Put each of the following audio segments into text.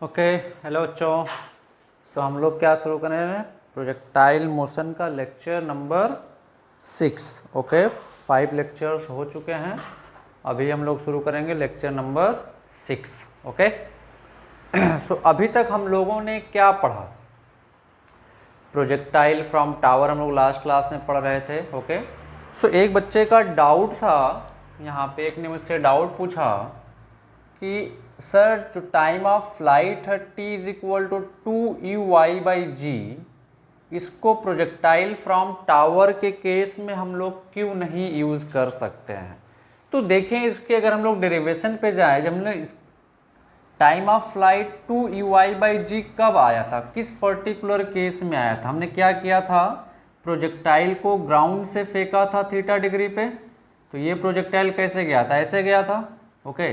Okay, hello बच्चों। सो हम लोग क्या शुरू कर रहे हैं? प्रोजेक्टाइल मोशन का लेक्चर नंबर 6। ओके, 5 लेक्चर्स हो चुके हैं। अभी हम लोग शुरू करेंगे लेक्चर नंबर 6। ओके, सो अभी तक हम लोगों ने क्या पढ़ा? प्रोजेक्टाइल फ्रॉम टावर हम लोग लास्ट क्लास में पढ़ रहे थे। ओके, सो एक बच्चे का डाउट था, यहाँ पे एक ने मुझसे डाउट पूछा कि सर जो टाइम ऑफ फ्लाइट है t is equal to 2u/g, इसको प्रोजेक्टाइल फ्रॉम टावर के केस में हम लोग क्यों नहीं यूज कर सकते हैं? तो देखें, इसके अगर हम लोग डेरिवेशन पे जाए, जब हमने टाइम ऑफ फ्लाइट 2u/g कब आया था, किस पर्टिकुलर केस में आया था? हमने क्या किया था? प्रोजेक्टाइल को ग्राउंड से फेंका था थीटा डिग्री पे। तो ये प्रोजेक्टाइल कैसे गया था? ऐसे गया था। ओके,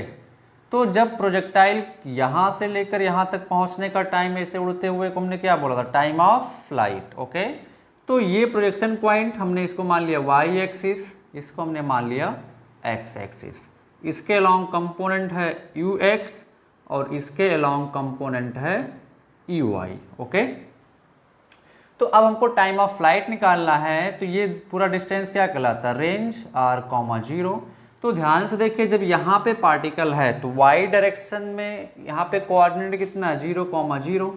तो जब प्रोजेक्टाइल यहाँ से लेकर यहाँ तक पहुँचने का टाइम ऐसे उड़ते हुए को हमने क्या बोला था? Time of flight. ओके, तो ये प्रोजेक्शन पॉइंट हमने इसको मान लिया y एक्सिस, इसको हमने मान लिया x एक्सिस। इसके अलोंग कंपोनेंट है ux और इसके अलोंग कंपोनेंट है uy। ओके, तो अब हमको टाइम ऑफ फ्लाइट निकालना है, तो ये पूरा डिस्टेंस क्या कहलाता है? Range r, 0। तो ध्यान से देखिए, जब यहाँ पे पार्टिकल है तो y डायरेक्शन में यहाँ पे कोऑर्डिनेट कितना है? 0, 0।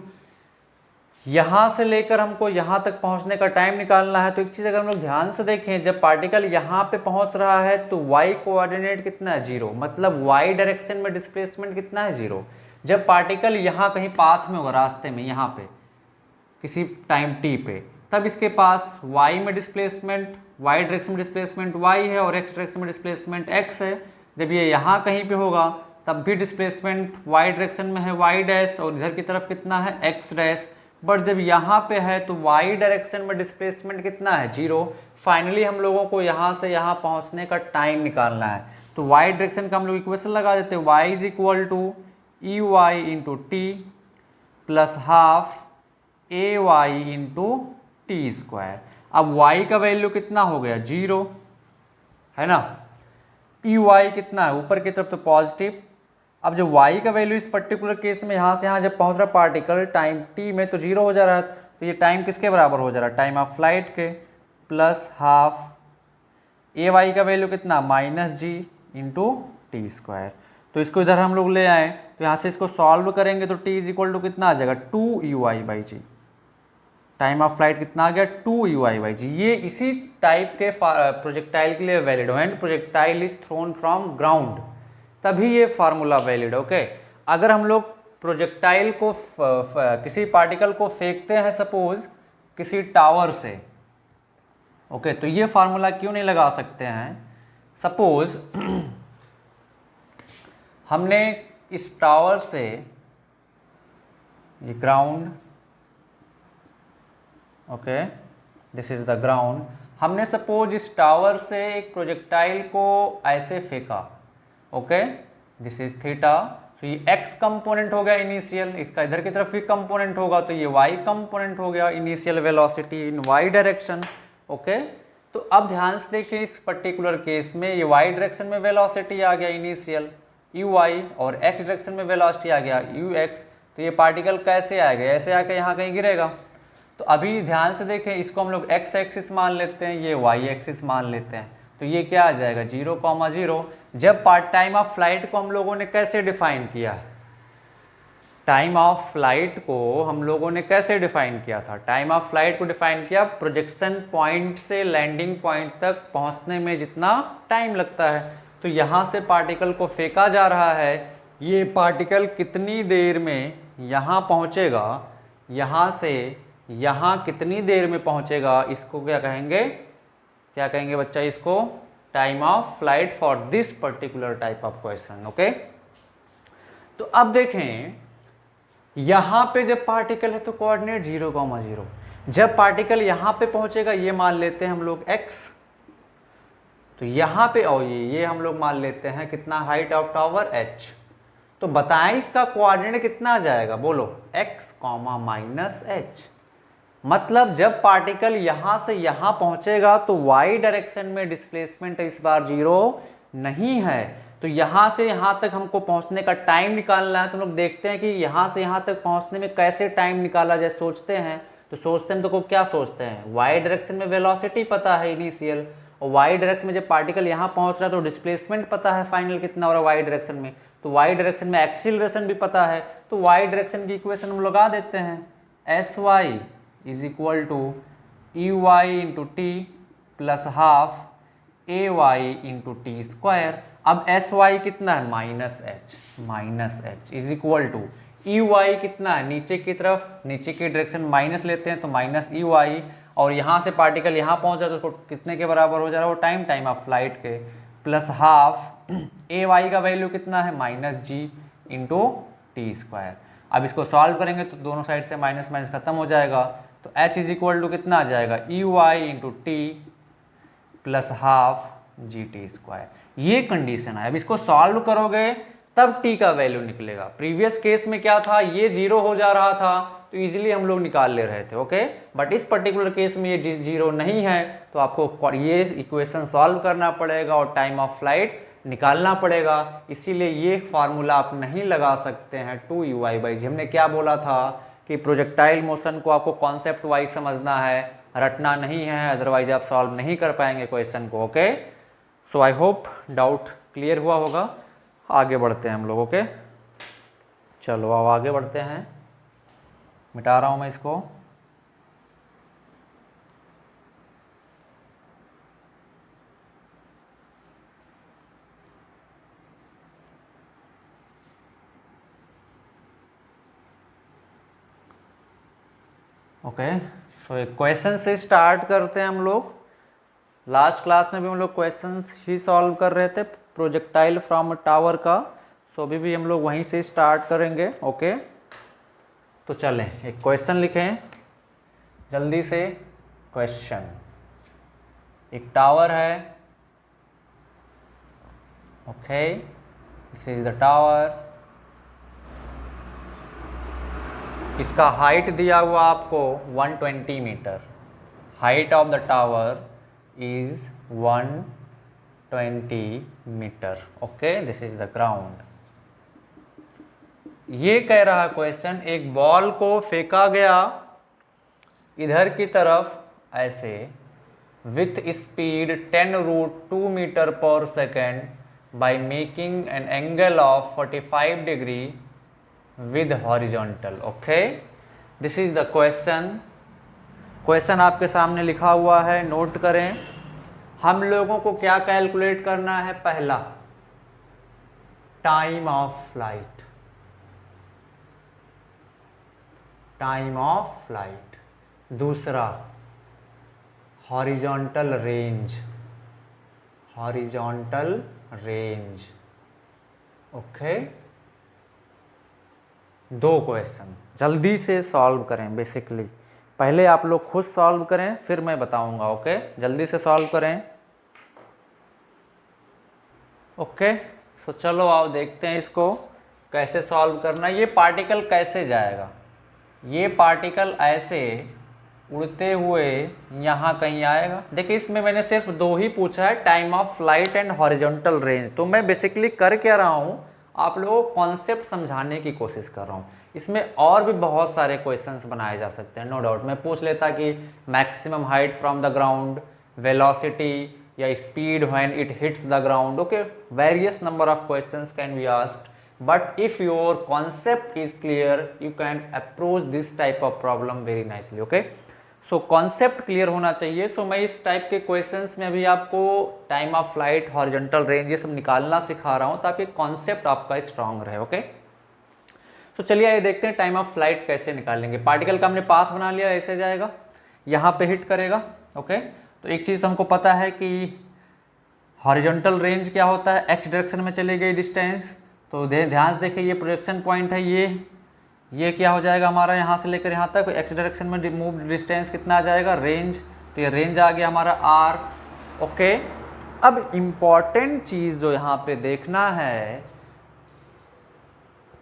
यहाँ से लेकर हमको यहाँ तक पहुँचने का टाइम निकालना है। तो एक चीज़ अगर हम लोग ध्यान से देखें, जब पार्टिकल यहाँ पे पहुँच रहा है तो y कोऑर्डिनेट कितना है? 0, मतलब y डायरेक्शन में डिस्प्लेसमेंट कितना है? 0। जब पार्टिकल यहाँ कहीं पाथ में होगा, रास्ते में, यहाँ पे किसी टाइम t पे, तब इसके पास y में डिस्प्लेसमेंट, y डायरेक्शन में डिस्प्लेसमेंट y है और x डायरेक्शन में डिस्प्लेसमेंट x है। जब ये यहाँ कहीं पे होगा तब भी डिस्प्लेसमेंट y डायरेक्शन में है y डैश और इधर की तरफ कितना है? x dash. बट जब यहाँ पे है तो y डायरेक्शन में डिस्प्लेसमेंट कितना है? 0। फाइनली हम लोगों को यहाँ से यहाँ पहुँचने का टाइम निकालना है, तो y डायरेक्शन का हम लोग इक्वेशन लगा देते हैं। y is equal to EY into T plus half AY into T square. अब y का वैल्यू कितना हो गया? 0 है ना। EY कितना है? ऊपर की तरफ तो पॉजिटिव। अब जो y का वैल्यू इस पर्टिकुलर केस में यहाँ से यहाँ जब पहुँच रहा पार्टिकल टाइम t में तो 0 हो जा रहा है, तो ये टाइम किसके बराबर हो जा रहा है? टाइम ऑफ फ्लाइट के। प्लस हाफ AY का वैल्यू कितना? -g into T square. तो इसको इधर हम लोग ले आए, तो यहाँ से इसको सॉल्व करेंगे तो t इज इक्वल टू कितना आ जाएगा? 2u/g। टाइम ऑफ फ्लाइट कितना आ गया? 2u/g। ये इसी टाइप के प्रोजेक्टाइल के लिए वैलिड है। And projectile is throne from ground, तभी ये फार्मूला वैलिड। ओके, अगर हम लोग प्रोजेक्टाइल को किसी पार्टिकल को फेंकते हैं सपोज किसी टावर से, ओके, तो ये फार्मूला क्यों नहीं लगा सकते हैं? सपोज हमने इस टावर से, ये ground, okay, this is the ground, हमने सपोज इस टावर से एक प्रोजेक्टाइल को ऐसे फेंका। Okay, this is theta. तो ये x कंपोनेंट हो गया इनिशियल, इसका इधर की तरफ भी कंपोनेंट होगा, तो ये y कंपोनेंट हो गया, initial velocity in y direction. Okay, तो अब ध्यान से देखिए, इस पर्टिकुलर केस में ये y डायरेक्शन में वेलोसिटी आ गया इनिशियल uy और x डायरेक्शन में वेलोसिटी आ गया ux। तो ये पार्टिकल कैसे आएगा? ऐसे आके यहाँ कहीं गिरेगा। तो अभी ध्यान से देखें, इसको हम लोग x एक्सिस मान लेते हैं, ये y एक्सिस मान लेते हैं, तो ये क्या आ जाएगा? 0, 0। जब टाइम ऑफ फ्लाइट को हम लोगों ने कैसे डिफाइन किया? टाइम ऑफ फ्लाइट को हम लोगों ने कैसे डिफाइन किया था? टाइम ऑफ फ्लाइट को डिफाइन किया प्रोजेक्शन पॉइंट से लैंडिंग पॉइंट तक पहुंचने में जितना टाइम लगता है। तो यहाँ से पार्टिकल को फेंका जा रहा है, ये पार्टिकल कितनी देर में यहाँ पहुँचेगा, यहाँ से यहाँ कितनी देर में पहुँचेगा, इसको क्या कहेंगे? क्या कहेंगे बच्चा? इसको time of flight for this particular type of question. Okay, तो अब देखें, यहां पे जब पार्टिकल है तो कोऑर्डिनेट 0, 0। जब पार्टिकल यहां पे पहुंचेगा, ये मान लेते हैं हम लोग x, तो यहां पे और ये हम लोग मान लेते हैं कितना? Height of tower h। तो बताएं इसका कोऑर्डिनेट कितना आ जाएगा? बोलो, x, -h। मतलब जब पार्टिकल यहां से यहां पहुंचेगा तो y डायरेक्शन में डिस्प्लेसमेंट इस बार 0 नहीं है। तो यहाँ से यहाँ तक हमको पहुँचने का टाइम निकालना है। तो लोग देखते हैं कि यहाँ से यहाँ तक पहुँचने में कैसे टाइम निकाला जाए, सोचते हैं। तो सोचते हैं तो क्या सोचते हैं, वाई डायरेक्शन में वेलोसिटी पता है इनिशियल, और वाई डायरेक्शन में जब पार्टिकल यहाँ पहुँच रहा है तो डिस्प्लेसमेंट पता है फाइनल कितना हो रहा है वाई डायरेक्शन में। तो वाई डायरेक्शन में एक्सीलरेशन भी पता है। तो वाई डायरेक्शन की इक्वेशन हम लगा देते हैं, s y is equal to E Y into T plus half A Y into T square. अब एस वाई कितना है, minus h is equal to E Y कितना है, नीचे की तरफ, नीचे की डायरेक्शन माइनस लेते हैं तो माइनस ई वाई, और यहाँ से पार्टिकल यहाँ पहुँच जाए तो उसको कितने के बराबर हो जा रहा है वो टाइम ऑफ फ्लाइट के, प्लस हाफ ए वाई का वैल्यू कितना है, minus G into T square. अब इसको सॉल्व करेंगे तो दोनों साइड से माइनस माइनस खत्म हो जाएगा, तो एच इज इक्वल टू कितना आ जाएगा, e Y into T plus half g t square. ये कंडीशन है। अब इसको सॉल्व करोगे तब टी का वैल्यू निकलेगा। प्रीवियस केस में क्या था, ये जीरो हो जा रहा था तो इजीली हम लोग निकाल ले रहे थे, ओके। बट इस पर्टिकुलर केस में ये जीरो नहीं है, तो आपको ये इक्वेशन सॉल्व करना पड़ेगा और टाइम ऑफ फ्लाइट निकालना पड़ेगा। इसीलिए ये फार्मूला आप नहीं लगा सकते हैं 2u/g। हमने क्या बोला था कि प्रोजेक्टाइल मोशन को आपको कॉन्सेप्ट वाइज समझना है, रटना नहीं है, अदरवाइज आप सॉल्व नहीं कर पाएंगे क्वेश्चन को, okay. So I hope doubt clear हुआ होगा। आगे बढ़ते हैं हम लोग, ओके। चलो अब आगे बढ़ते हैं, मिटा रहा हूं मैं इसको। ओके, सो एक क्वेश्चन से स्टार्ट करते हैं हम लोग। लास्ट क्लास में भी हम लोग क्वेश्चंस ही सॉल्व कर रहे थे प्रोजेक्टाइल फ्रॉम टावर का, सो अभी भी हम लोग वहीं से स्टार्ट करेंगे, ओके। तो चलें एक क्वेश्चन लिखें जल्दी से। क्वेश्चन, एक टावर है, okay, this is the tower. इसका हाइट दिया हुआ आपको 120 metre, height of the tower is 120 metre, okay, this is the ground. ये कह रहा क्वेश्चन, एक बॉल को फेंका गया इधर की तरफ ऐसे with speed 10√2 metre per second by making an angle of 45 degree with horizontal, okay. This is the question. Question आपके सामने लिखा हुआ है, नोट करें। हम लोगों को क्या कैलकुलेट करना है, पहला time of flight, time of flight, दूसरा horizontal range, horizontal range, okay. दो क्वेश्चन जल्दी से सॉल्व करें। बेसिकली पहले आप लोग खुद सॉल्व करें, फिर मैं बताऊंगा, ओके। जल्दी से सॉल्व करें, ओके। सो चलो आओ देखते हैं इसको कैसे सॉल्व करना। ये पार्टिकल कैसे जाएगा, ये पार्टिकल ऐसे उड़ते हुए यहाँ कहीं आएगा। देखिए इसमें मैंने सिर्फ दो ही पूछा है, time of flight and horizontal range. तो मैं बेसिकली कर क्या रहा हूँ, आप लोगों को कॉन्सेप्ट समझाने की कोशिश कर रहा हूँ। इसमें और भी बहुत सारे क्वेश्चंस बनाए जा सकते हैं, नो डाउट। मैं पूछ लेता कि maximum height from the ground, velocity या speed when it hits the ground, okay. Various number of questions can be asked, but if your concept is clear you can approach this type of problem very nicely, okay। so concept clear होना चाहिए। so मैं इस type के questions में अभी आपको time of flight, horizontal range ये सब निकालना सिखा रहा हूँ ताकि कॉन्सेप्ट आपका स्ट्रांग रहे, ओके। so चलिए आइए देखते हैं टाइम ऑफ फ्लाइट कैसे निकालेंगे। पार्टिकल का हमने पाथ बना लिया, ऐसे जाएगा, यहाँ पे हिट करेगा, ओके। तो एक चीज़ तो हमको पता है कि हॉरिजॉन्टल रेंज क्या होता है, एक्स डायरेक्शन में चली गई डिस्टेंस, तो ध्यान से देखिए ये प्रोजेक्शन पॉइंट है, ये क्या हो जाएगा हमारा, यहाँ से लेकर यहाँ तक एक्स डायरेक्शन में मूव डिस्टेंस कितना आ जाएगा, रेंज। तो ये रेंज आ गया हमारा आर, ओके। अब इम्पॉर्टेंट चीज़ जो यहाँ पे देखना है,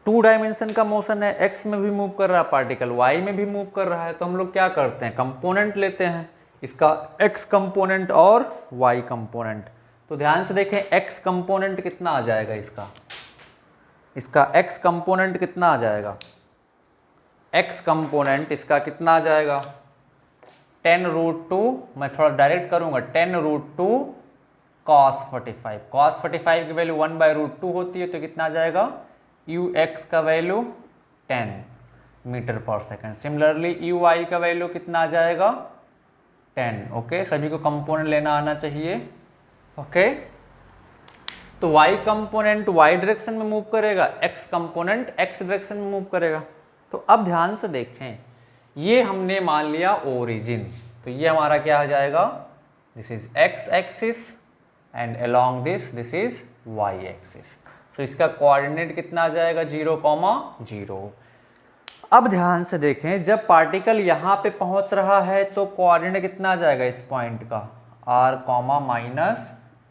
2 डायमेंशन का मोशन है, एक्स में भी मूव कर रहा है पार्टिकल, वाई में भी मूव कर रहा है। तो हम लोग क्या करते हैं, कंपोनेंट लेते हैं, इसका एक्स कंपोनेंट और वाई कंपोनेंट। तो ध्यान से देखें x कंपोनेंट कितना आ जाएगा, इसका x कंपोनेंट कितना आ जाएगा, x कंपोनेंट इसका कितना आ जाएगा 10√2, मैं थोड़ा डायरेक्ट करूंगा 10√2 cos 45, cos 45 की वैल्यू 1/√2 होती है, तो कितना आ जाएगा ux का value 10 metre per second. Similarly uy का वैल्यू कितना आ जाएगा 10। ओके, सभी को कंपोनेंट लेना आना चाहिए। ओके, तो y कंपोनेंट y डायरेक्शन में मूव करेगा, x कंपोनेंट x डायरेक्शन में मूव करेगा। तो अब ध्यान से देखें, ये हमने मान लिया ओरिजिन, तो ये हमारा क्या हो जाएगा, this is x axis and along this is y axis. तो इसका कोऑर्डिनेट कितना आ जाएगा 0,0। अब ध्यान से देखें, जब पार्टिकल यहाँ पे पहुंच रहा है तो कोऑर्डिनेट कितना आ जाएगा इस पॉइंट का r,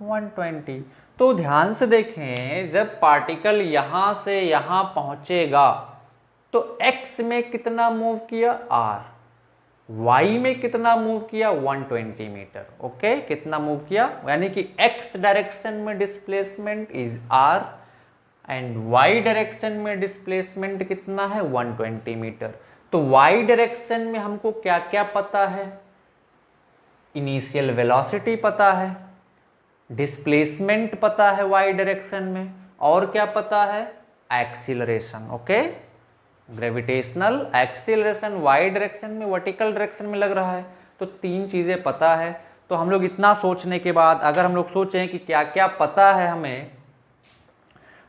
-120। तो ध्यान से देखें, जब पार्टिकल यहाँ से यहाँ पहुंचेगा तो x में कितना मूव किया r, y में कितना मूव किया 120 मीटर। ओके, कितना मूव किया, यानी कि x डायरेक्शन में displacement is r and y direction में डिस्प्लेसमेंट कितना है 120 मीटर। तो y डायरेक्शन में हमको क्या क्या पता है, इनिशियल वेलोसिटी पता है, डिस्प्लेसमेंट पता है y डायरेक्शन में, और क्या पता है acceleration. Okay, gravitational acceleration y direction में, वर्टिकल डायरेक्शन में लग रहा है, तो 3 चीजें पता है। तो हम लोग इतना सोचने के बाद अगर हम लोग सोचें कि क्या क्या पता है, हमें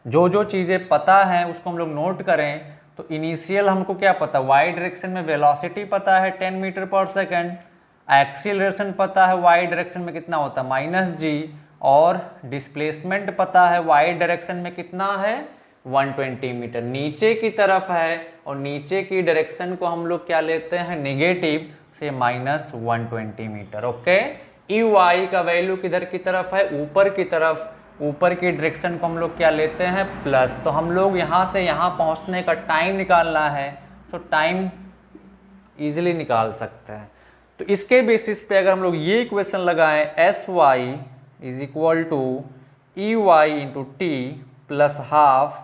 जो जो चीज़ें पता है उसको हम लोग नोट करें, तो इनिशियल हमको क्या पता, y डायरेक्शन में वेलोसिटी पता है 10 मीटर पर सेकेंड, एक्सीलरेशन पता है y डायरेक्शन में कितना होता है -g, और डिस्प्लेसमेंट पता है y डायरेक्शन में कितना है 120 मीटर, नीचे की तरफ है, और नीचे की डायरेक्शन को हम लोग क्या लेते हैं नेगेटिव से -120 मीटर। ओके, y का वैल्यू किधर की तरफ है, ऊपर की तरफ, ऊपर की डायरेक्शन को हम लोग क्या लेते हैं प्लस। तो हम लोग यहाँ से यहाँ पहुँचने का टाइम निकालना है, तो टाइम इजीली निकाल सकते हैं। तो इसके बेसिस पे अगर हम लोग ये इक्वेशन लगाएं, sy is equal to EY into T plus half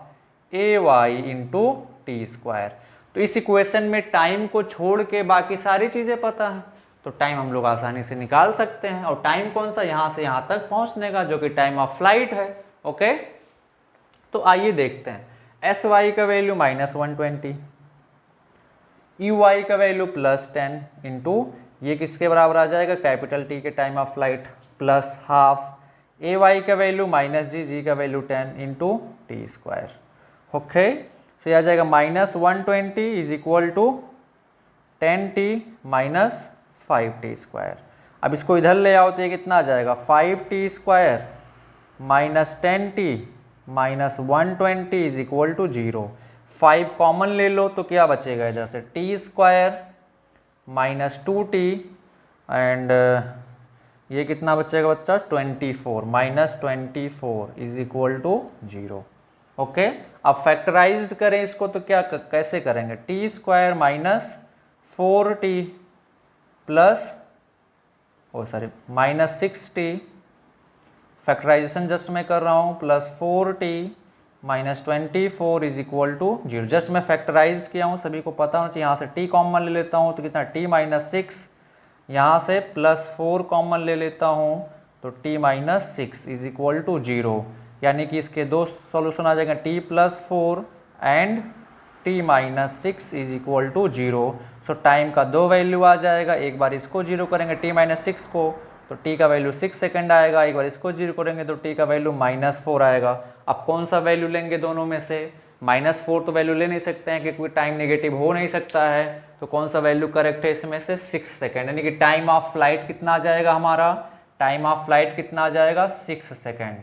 AY into T square, तो इस इक्वेशन में टाइम को छोड़ के बाकी सारी चीज़ें पता है, तो टाइम हम लोग आसानी से निकाल सकते हैं। और टाइम कौन सा, यहाँ से यहाँ तक पहुँचने का, जो कि टाइम ऑफ फ्लाइट है। ओके, तो आइए देखते हैं, SY का वैल्यू -120, EY का वैल्यू +10 इंटू ये किसके बराबर आ जाएगा, कैपिटल T के time of flight, plus half AY का वैल्यू -g का value 10 into T square. Okay, तो यह आ जाएगा -120 is equal to 10t minus 5t square. अब इसको इधर ले आओ तो ये कितना आ जाएगा 5t square minus 10t minus 120 is equal to 0। 5 common ले लो तो क्या बचेगा इधर से, t square minus 2t and ये कितना बचेगा बच्चा 24 minus 24 is equal to 0। Okay, अब फैक्टराइज्ड करें इसको तो क्या कैसे करेंगे, t square minus 4t plus minus 6t, factorisation just मैं कर रहा हूँ, plus 4t minus 24 is equal to 0। Just मैं फैक्टराइज किया हूँ, सभी को पता होना चाहिए। यहाँ से t कॉमन ले लेता हूँ तो कितना t माइनस 6, यहाँ से प्लस 4 कॉमन ले लेता हूँ तो t minus 6 is equal to 0, यानी कि इसके दो सॉल्यूशन आ जाएंगे t plus 4 and t minus 6 is equal to 0। So time का दो वैल्यू आ जाएगा, एक बार इसको 0 करेंगे t माइनस 6 को तो t का वैल्यू 6 सेकंड आएगा, एक बार इसको 0 करेंगे तो t का वैल्यू -4 आएगा। अब कौन सा वैल्यू लेंगे दोनों में से, -4 तो वैल्यू ले नहीं सकते हैं क्योंकि टाइम नेगेटिव हो नहीं सकता है, तो कौन सा वैल्यू करेक्ट है इसमें से 6 सेकंड, यानी कि टाइम ऑफ फ्लाइट कितना आ जाएगा हमारा, टाइम ऑफ फ्लाइट कितना आ जाएगा 6 second.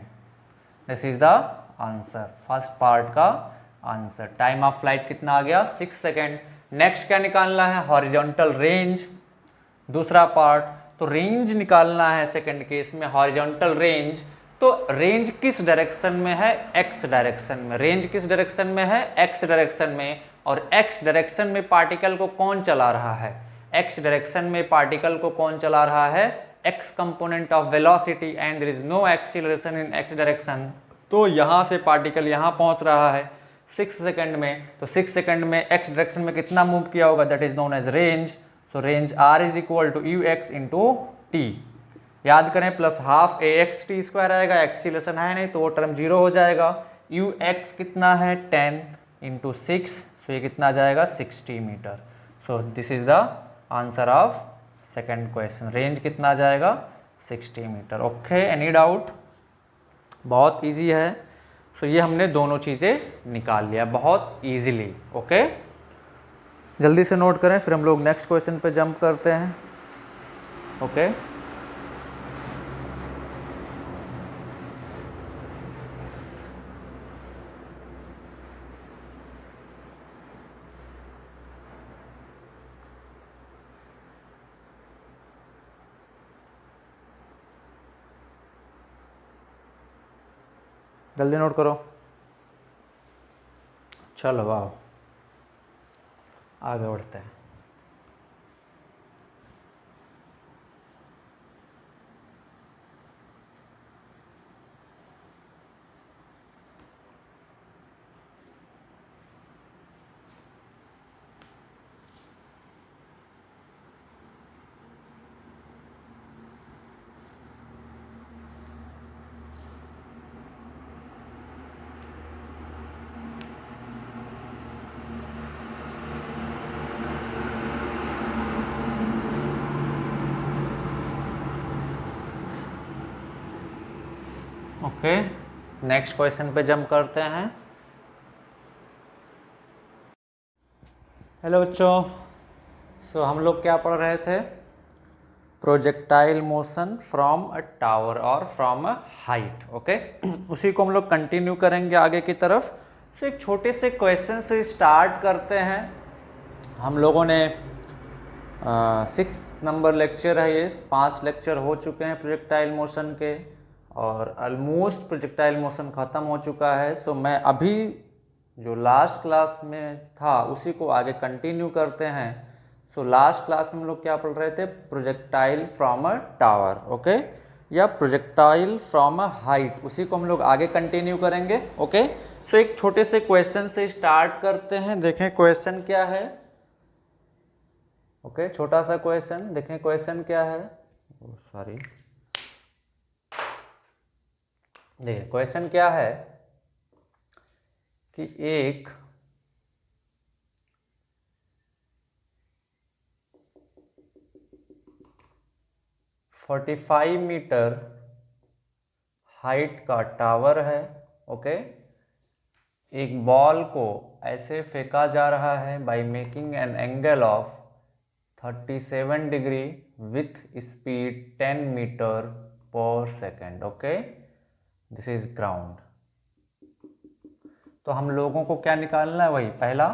This is the answer, first part का आंसर, टाइम ऑफ फ्लाइट कितना आ गया 6 सेकंड। नेक्स्ट क्या निकालना है, हॉरिजॉन्टल रेंज, दूसरा पार्ट। तो रेंज निकालना है सेकंड केस में, हॉरिजॉन्टल रेंज। तो रेंज किस डायरेक्शन में है, एक्स डायरेक्शन में, रेंज किस डायरेक्शन में है, एक्स डायरेक्शन में। और एक्स डायरेक्शन में पार्टिकल को कौन चला रहा है, एक्स डायरेक्शन में पार्टिकल को कौन चला रहा है, x component of velocity and there is no acceleration in x direction, तो यहाँ से पार्टिकल यहाँ पहुँच रहा है 6 सेकंड में, तो 6 सेकंड में x डायरेक्शन में कितना मूव किया होगा, that is known as range. So range r is equal to u x into t, याद करें plus half a x t square आएगा, एक्सीलरेशन है नहीं तो वो टर्म जीरो हो जाएगा। यू एक्स कितना है 10 इंटू 6, सो ये कितना आ जाएगा 60 metre. So this is the answer of second question, range कितना आ जाएगा 60 मीटर। Okay, any doubt? बहुत इजी है। सो ये हमने दोनों चीज़ें निकाल लिया बहुत इजीली। ओके, जल्दी से नोट करें, फिर हम लोग नेक्स्ट क्वेश्चन पे जंप करते हैं। ओके, जल्दी नोट करो। चलो वाह, आगे बढ़ते हैं। ओके, नेक्स्ट क्वेश्चन पे जंप करते हैं। हेलो बच्चों, सो हम लोग क्या पढ़ रहे थे, projectile motion from a tower और फ्रॉम अ हाइट। ओके, उसी को हम लोग कंटिन्यू करेंगे आगे की तरफ। सो एक छोटे से क्वेश्चन से स्टार्ट करते हैं। हम लोगों ने 6 नंबर लेक्चर है ये, 5 लेक्चर हो चुके हैं प्रोजेक्टाइल मोशन के, और ऑलमोस्ट प्रोजेक्टाइल मोशन ख़त्म हो चुका है। सो मैं अभी जो लास्ट क्लास में था उसी को आगे कंटिन्यू करते हैं। सो लास्ट क्लास में हम लोग क्या पढ़ रहे थे, projectile from a tower, okay, या प्रोजेक्टाइल फ्रॉम अ हाइट, उसी को हम लोग आगे कंटिन्यू करेंगे। ओके, सो एक छोटे से क्वेश्चन से स्टार्ट करते हैं, देखें क्वेश्चन क्या है। ओके, छोटा सा क्वेश्चन, देखें क्वेश्चन क्या है। सॉरी, देखिए क्वेश्चन क्या है कि एक (45 मीटर हाइट का टावर है। ओके, एक बॉल को ऐसे फेंका जा रहा है by making an angle of 37 degree with speed 10 metre per second. Okay, this is ground. तो हम लोगों को क्या निकालना है, वही पहला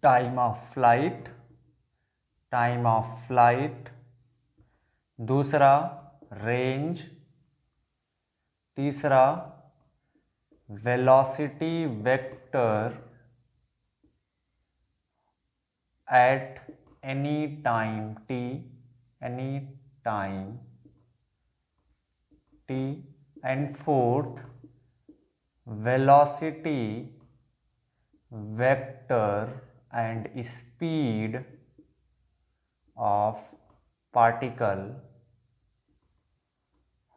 टाइम ऑफ फ्लाइट, दूसरा रेंज, तीसरा velocity vector at any time t, and fourth velocity vector and speed of particle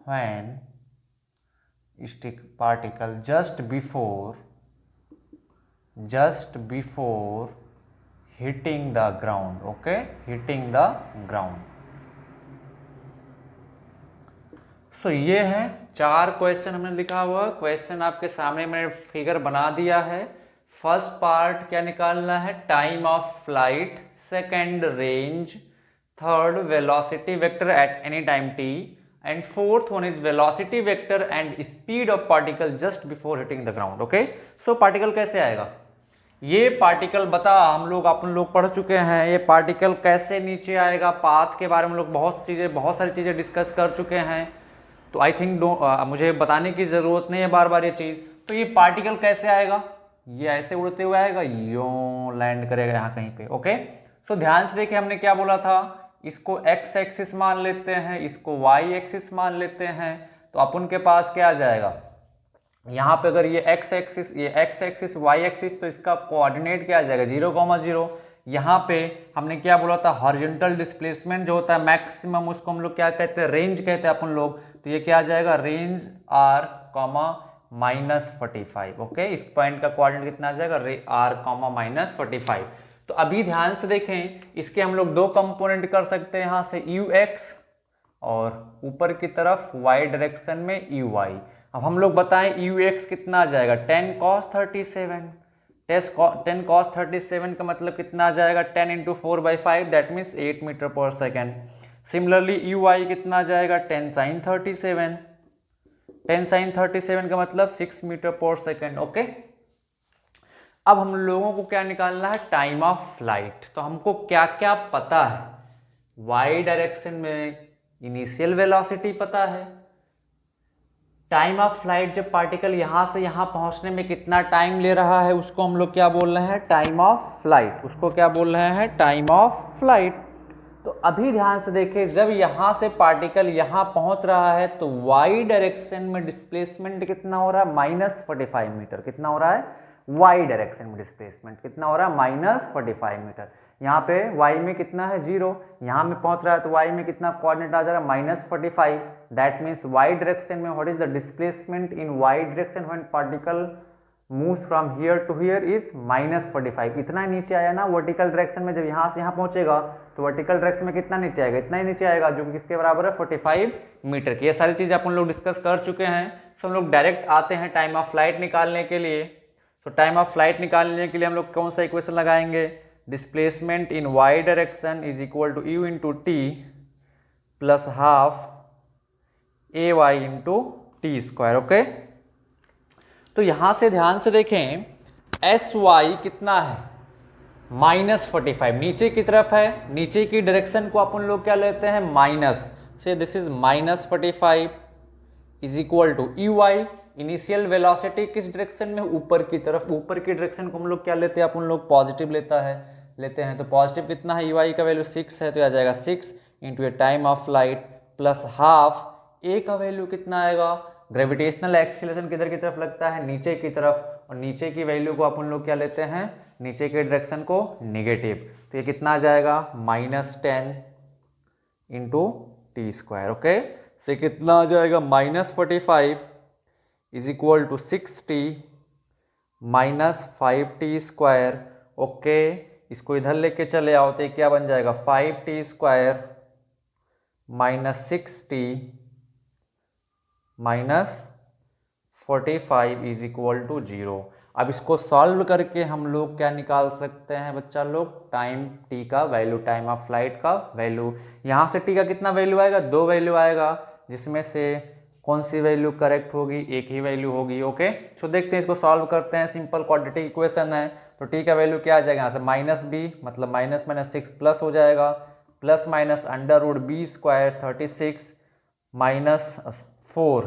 when particle just before hitting the ground. Okay, hitting the ground. सो ये है 4 क्वेश्चन हमने लिखा हुआ। क्वेश्चन आपके सामने मैंने फिगर बना दिया है। फर्स्ट पार्ट क्या निकालना है, time of flight, second range, third velocity vector at any time t, and fourth one is velocity vector and speed of particle just before hitting the ground. Okay, so particle कैसे आएगा, ये particle अपन लोग पढ़ चुके हैं। ये particle कैसे नीचे आएगा, पाथ के बारे में लोग बहुत सारी चीजें डिस्कस कर चुके हैं, तो आई थिंक मुझे बताने की ज़रूरत नहीं है बार बार ये चीज़। तो ये पार्टिकल कैसे आएगा, ये ऐसे उड़ते हुए आएगा, यूं लैंड करेगा यहाँ कहीं पे। ओके, सो ध्यान से देखिए हमने क्या बोला था, इसको x एक्सिस मान लेते हैं, इसको y एक्सिस मान लेते हैं, तो अपन के पास क्या आ जाएगा, यहाँ पे अगर ये x एक्सिस, ये x एक्सिस, y एक्सिस, तो इसका कोऑर्डिनेट क्या आ जाएगा 0,0। यहाँ पे हमने क्या बोला था, हॉरिजॉन्टल डिस्प्लेसमेंट जो होता है मैक्सिमम, उसको हम लोग क्या कहते हैं, रेंज कहते हैं अपन लोग। तो ये क्या आ जाएगा, रेंज r -45। ओके, इस पॉइंट का कोऑर्डिनेट कितना आ जाएगा, r -45। तो अभी ध्यान से देखें, इसके हम लोग दो कंपोनेंट कर सकते हैं यहाँ से, ux और ऊपर की तरफ y डायरेक्शन में uy। अब हम लोग बताएं ux कितना आ जाएगा, 10 cos 37। 10 cos 37 का मतलब कितना आ जाएगा, 10 × 4/5, that means 8 metre per second. Similarly uy कितना आ जाएगा, 10 sin 37। 10 sin 37 का मतलब 6 मीटर पर सेकेंड। ओके, अब हम लोगों को क्या निकालना है, टाइम ऑफ फ्लाइट। तो हमको क्या क्या पता है, y डायरेक्शन में इनिशियल वेलोसिटी पता है, टाइम ऑफ फ्लाइट जब पार्टिकल यहां से यहां पहुंचने में कितना टाइम ले रहा है, उसको हम लोग क्या बोल रहे हैं, टाइम ऑफ फ्लाइट। उसको क्या बोल रहे हैं, टाइम ऑफ फ्लाइट। तो अभी ध्यान से देखें, जब यहां से पार्टिकल यहां पहुंच रहा है तो y डायरेक्शन में डिस्प्लेसमेंट कितना हो रहा है, -45 मीटर। कितना हो रहा है, y डायरेक्शन में डिस्प्लेसमेंट कितना हो रहा है, -45 मीटर। यहाँ पे y में कितना है, 0, यहाँ में पहुंच रहा है तो y में कितना कोऑर्डिनेट आ जा रहा है, -45। दैट मीन्स y डायरेक्शन में what is the displacement in y direction when particle moves from here to here is -45। इतना नीचे आया ना वर्टिकल डायरेक्शन में, जब यहाँ से यहाँ पहुंचेगा तो वर्टिकल डायरेक्शन में कितना नीचे आएगा, इतना ही नीचे आएगा, जो कि किसके बराबर है, 45 मीटर की। ये सारी चीजें अपन लोग डिस्कस कर चुके हैं। तो हम लोग डायरेक्ट आते हैं टाइम ऑफ फ्लाइट निकालने के लिए। तो टाइम ऑफ फ्लाइट निकालने के लिए हम लोग कौन सा इक्वेशन लगाएंगे, displacement in y direction is equal to u into T plus half ay into T square. Okay, तो यहां से ध्यान से देखें, sy कितना है, -45, नीचे की तरफ है, नीचे की डायरेक्शन को अपन लोग क्या लेते हैं, माइनस से, this is -45 is equal to uy। Initial velocity किस डायरेक्शन में, ऊपर की तरफ, ऊपर की डायरेक्शन को हम लोग क्या लेते हैं, अपन लोग पॉजिटिव लेते हैं। तो पॉजिटिव कितना है, uy का वैल्यू 6 है, तो आ जाएगा 6 into A time of flight plus half a का वैल्यू कितना आएगा, ग्रेविटेशनल एक्सीलरेशन किधर की तरफ लगता है, नीचे की तरफ, और नीचे की वैल्यू को अपन लोग क्या लेते हैं, नीचे के डायरेक्शन को नेगेटिव। तो ये कितना आ जाएगा, -10 इंटू टी स्क्वायर। ओके, तो कितना आ जाएगा, -45 is equal to 60 -5t square. Okay, इसको इधर लेके चले आओ तो क्या बन जाएगा, 5t square -6t -45 is equal to 0। अब इसको सॉल्व करके हम लोग क्या निकाल सकते हैं बच्चा लोग, टाइम t का वैल्यू, टाइम ऑफ फ्लाइट का वैल्यू। यहाँ से t का कितना वैल्यू आएगा, 2 वैल्यू आएगा, जिसमें से कौन सी वैल्यू करेक्ट होगी, एक ही वैल्यू होगी। ओके, तो देखते हैं, इसको सॉल्व करते हैं, सिंपल क्वाड्रेटिक इक्वेशन है। तो t का वैल्यू क्या आ जाएगा, यहाँ से -b मतलब -6 प्लस हो जाएगा, प्लस माइनस √b² 36 -4,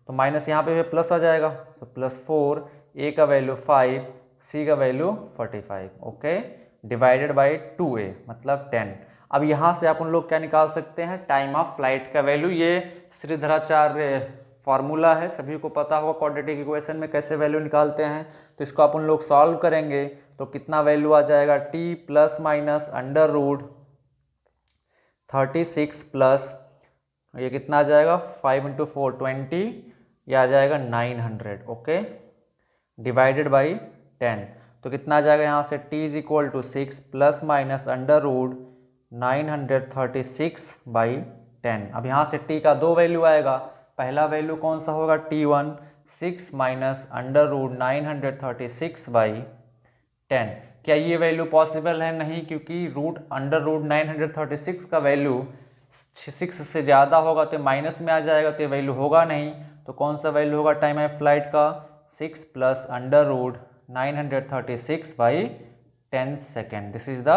तो माइनस यहाँ पे प्लस आ जाएगा, तो +4, a का वैल्यू 5, c का value 45। Okay, divided by 2a मतलब 10। अब यहाँ से आप उन लोग क्या निकाल सकते हैं, टाइम ऑफ फ्लाइट का वैल्यू। ये श्रीधराचार्य फॉर्मूला है, सभी को पता होगा क्वाड्रेटिक इक्वेशन में कैसे वैल्यू निकालते हैं। तो इसको आप उन लोग सॉल्व करेंगे तो कितना वैल्यू आ जाएगा, t ±√36 प्लस ये कितना आ जाएगा, 5 × 4 20, ये आ जाएगा 900। ओके, डिवाइडेड बाई 10, तो कितना आ जाएगा यहाँ से, t = 6 ±√936/10। अब यहाँ से t का 2 वैल्यू आएगा, पहला वैल्यू कौन सा होगा, t1 6 √936/10। क्या ये वैल्यू पॉसिबल है, नहीं, क्योंकि √936 का वैल्यू 6 से ज़्यादा होगा तो माइनस में आ जाएगा, तो ये वैल्यू होगा नहीं। तो कौन सा वैल्यू होगा टाइम ऑफ फ्लाइट का, 6 + √936/10 second. This is the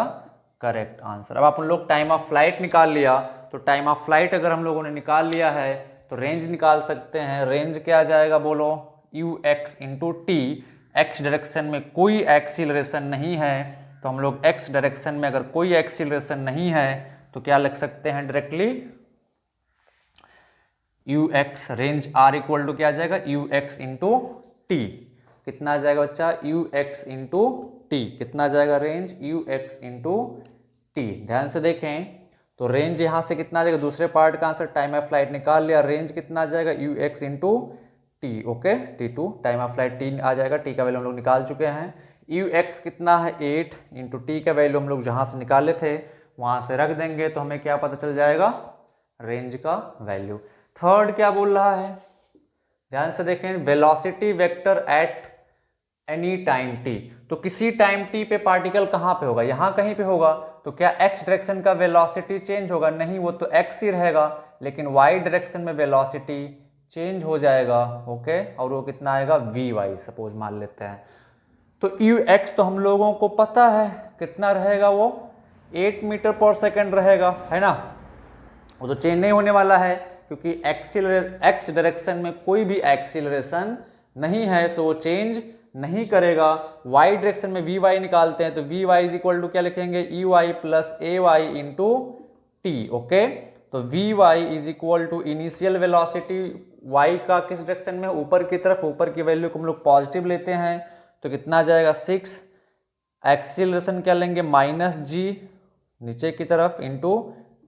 correct answer. अब आप लोग टाइम ऑफ फ्लाइट निकाल लिया, तो टाइम ऑफ फ्लाइट अगर हम लोगों ने निकाल लिया है तो रेंज निकाल सकते हैं। रेंज क्या आ जाएगा, बोलो, ux × t। x डायरेक्शन में कोई एक्सीलरेशन नहीं है, तो हम लोग x डायरेक्शन में अगर कोई एक्सीलरेशन नहीं है तो क्या लिख सकते हैं directly, u x range r equal to क्या आ जाएगा, यू एक्स इंटू टी। कितना आ जाएगा बच्चा, यू एक्स इंटू टी। कितना आ जाएगा range, you x into T. ध्यान से देखें तो रेंज यहां से कितना आ जाएगा, दूसरे पार्ट का आंसर टाइम ऑफ फ्लाइट निकाल लिया, रेंज कितना आ जाएगा, you x into T. Okay, T to time of flight T आ जाएगा, टी का वैल्यू हम लोग निकाल चुके हैं। यू एक्स कितना है 8 इंटू टी का वैल्यू हम लोग जहां से निकाले थे वहां से रख देंगे तो हमें क्या पता चल जाएगा, रेंज का वैल्यू। थर्ड क्या बोल रहा है, ध्यान से देखें, velocity vector at any time T. तो किसी टाइम टी पे पार्टिकल कहां पे होगा, यहां कहीं पे होगा, तो क्या एक्स डायरेक्शन का वेलोसिटी चेंज होगा, नहीं, वो तो एक्स ही रहेगा, लेकिन वाई डायरेक्शन में वेलोसिटी चेंज हो जाएगा। ओके, और वो कितना आएगा, वी वाई सपोज मान लेते हैं। तो यू एक्स तो हम लोगों को पता है कितना रहेगा, वो 8 मीटर पर सेकेंड रहेगा, है ना, वो तो चेंज नहीं होने वाला है क्योंकि एक्स डायरेक्शन में कोई भी एक्सीलरेशन नहीं है, सो वो चेंज नहीं करेगा। वाई डायरेक्शन में वी वाई निकालते हैं तो v y is equal to क्या लिखेंगे, ई वाई प्लस ए वाई इंटू टी। ओके, तो v y is equal to initial velocity, y का किस डायरेक्शन में, ऊपर की तरफ, ऊपर की वैल्यू को हम लोग पॉजिटिव लेते हैं तो कितना आ जाएगा 6, एक्सीलरेशन क्या लेंगे माइनस जी नीचे की तरफ इंटू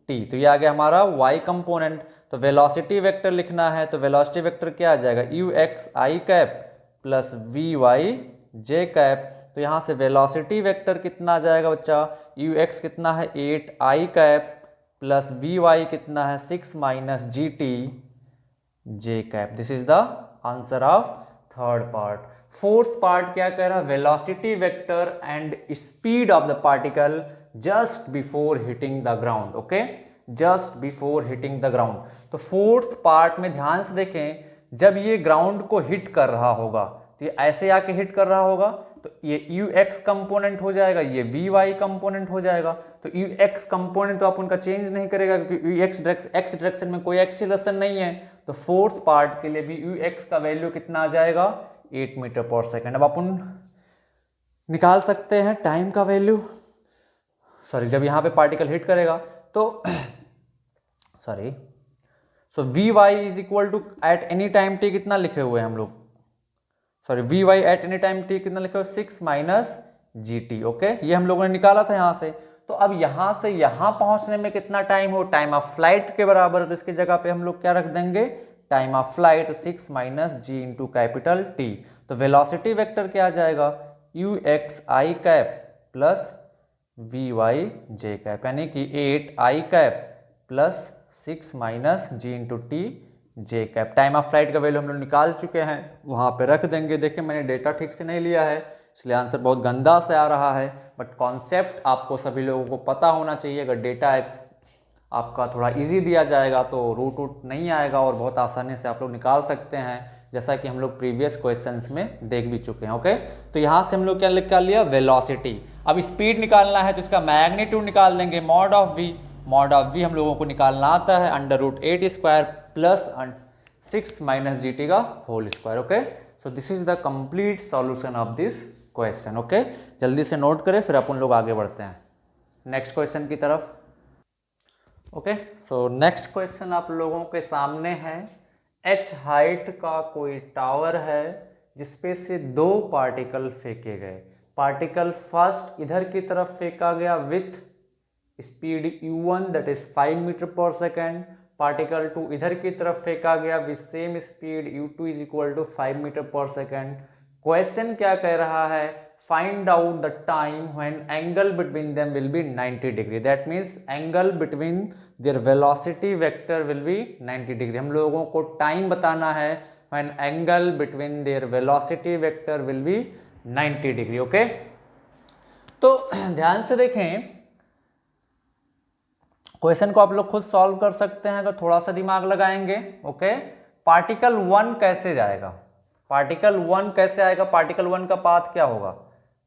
टी। तो ये आ गया हमारा y कंपोनेंट। तो वेलोसिटी वेक्टर लिखना है तो वेलोसिटी वेक्टर क्या आ जाएगा, you x I cap plus we Y J cap. तो यहाँ से वेलोसिटी वेक्टर कितना आ जाएगा बच्चा, यू एक्स कितना है 8 आई कैप प्लस वी वाई कितना है 6 minus ji t J cap. This is the answer of third part. Fourth part क्या कह रहा है, velocity vector and speed of the particle just before hitting the ground. Okay, just before hitting the ground. तो fourth part में ध्यान से देखें, जब ये ग्राउंड को हिट कर रहा होगा तो ये ऐसे आके हिट कर रहा होगा तो ये यू एक्स कंपोनेंट हो जाएगा, ये वी वाई कंपोनेंट हो जाएगा। तो यू एक्स कंपोनेंट तो आप उनका चेंज नहीं करेगा क्योंकि यू एक्स डायरेक्शन में कोई एक्सीलरेशन नहीं है। तो फोर्थ पार्ट के लिए भी यू एक्स का वैल्यू कितना आ जाएगा, 8 मीटर पर सेकेंड। अब अपन निकाल सकते हैं टाइम का वैल्यू, सॉरी जब यहां पे पार्टिकल हिट करेगा तो sorry, so v y is equal to at any time t कितना लिखे हुए हैं हम लोग, sorry v y at any time t कितना लिखे हुए, 6 माइनस जी टी। ओके, ये हम लोगों ने निकाला था यहां से। तो अब यहां से यहां पहुंचने में कितना टाइम हो, टाइम ऑफ फ्लाइट के बराबर, तो इसकी जगह पे हम लोग क्या रख देंगे, time of flight 6 minus G into capital T. तो वेलोसिटी वेक्टर क्या आ जाएगा, you x I cap plus we Y J cap, यानी कि 8 आई cap plus 6 minus G into T J cap. Time of flight का वैल्यू हम लोग निकाल चुके हैं, वहां पे रख देंगे। देखिए मैंने डेटा ठीक से नहीं लिया है इसलिए आंसर बहुत गंदा से आ रहा है, बट कॉन्सेप्ट आपको सभी लोगों को पता होना चाहिए। अगर डेटा आपका थोड़ा इजी दिया जाएगा तो रूट वूट नहीं आएगा और बहुत आसानी से आप लोग निकाल सकते हैं, जैसा कि हम लोग प्रीवियस क्वेश्चंस में देख भी चुके हैं। ओके, तो यहाँ से हम लोग क्या निकाल लिया, वेलोसिटी। अब स्पीड निकालना है तो इसका मैग्नीट्यूड निकाल देंगे, mod of V. Mod of V हम लोगों को निकालना आता है √8 स्क्वायर प्लस 6 माइनस जी टी का whole square. Okay, so this is the complete solution of this question. Okay, जल्दी से नोट करें फिर अपन लोग आगे बढ़ते हैं नेक्स्ट क्वेश्चन की तरफ। ओके, सो नेक्स्ट क्वेश्चन आप लोगों के सामने है, h हाइट का कोई टावर है जिसपे से 2 पार्टिकल फेंके गए। पार्टिकल फर्स्ट इधर की तरफ फेंका गया with speed u1 that is 5 metre per second. Particle 2 इधर की तरफ फेंका गया with same speed u2 is equal to 5 metre per second. Question क्या कह रहा है, find out the time when angle between them will be 90 degree. That means angle between their velocity vector will be 90 degree. हम लोगों को time बताना है when angle between their velocity vector will be 90 degree. Okay, तो ध्यान से देखें, question को आप लोग खुद सॉल्व कर सकते हैं अगर थोड़ा सा दिमाग लगाएंगे। ओके, पार्टिकल 1 कैसे जाएगा, पार्टिकल 1 कैसे आएगा, पार्टिकल 1 का पाथ क्या होगा,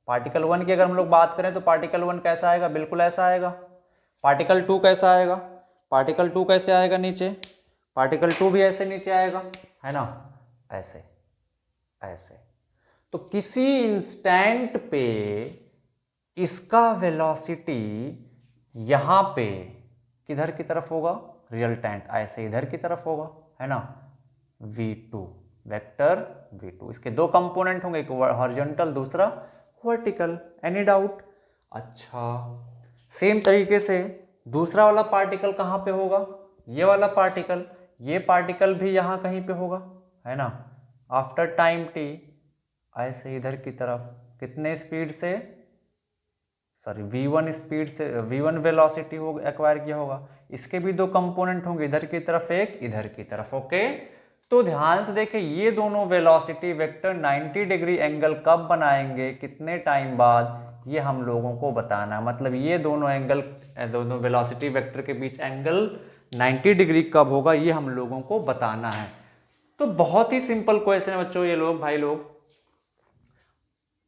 पार्टिकल 1 की अगर हम लोग बात करें तो पार्टिकल 1 कैसा आएगा, बिल्कुल ऐसा आएगा। पार्टिकल 2 कैसा आएगा, पार्टिकल 2 कैसे आएगा नीचे, पार्टिकल 2 भी ऐसे नीचे आएगा, है ना, ऐसे ऐसे। तो किसी इंस्टेंट पे इसका वेलोसिटी यहां पे किधर की तरफ होगा, रिजल्टेंट ऐसे इधर की तरफ होगा, है ना, v2 वेक्टर v2। इसके दो कंपोनेंट होंगे, एक हॉरिजॉन्टल दूसरा वर्टिकल। Any doubt? अच्छा, सेम तरीके से दूसरा वाला पार्टिकल कहाँ पे होगा, ये वाला पार्टिकल, ये पार्टिकल भी यहाँ कहीं पे होगा, है ना, आफ्टर टाइम t ऐसे इधर की तरफ कितने स्पीड से, सॉरी v1 स्पीड से, v1 वेलोसिटी हो एक्वायर किया होगा। इसके भी दो कंपोनेंट होंगे, इधर की तरफ एक, इधर की तरफ। ओके, तो ध्यान से देखें, ये दोनों वेलोसिटी वेक्टर 90 डिग्री एंगल कब बनाएंगे, कितने टाइम बाद, ये हम लोगों को बताना है। मतलब ये दोनों एंगल, दोनों वेलोसिटी वेक्टर के बीच एंगल 90 डिग्री कब होगा, ये हम लोगों को बताना है। तो बहुत ही सिंपल क्वेश्चन है बच्चों, ये लोग भाई लोग,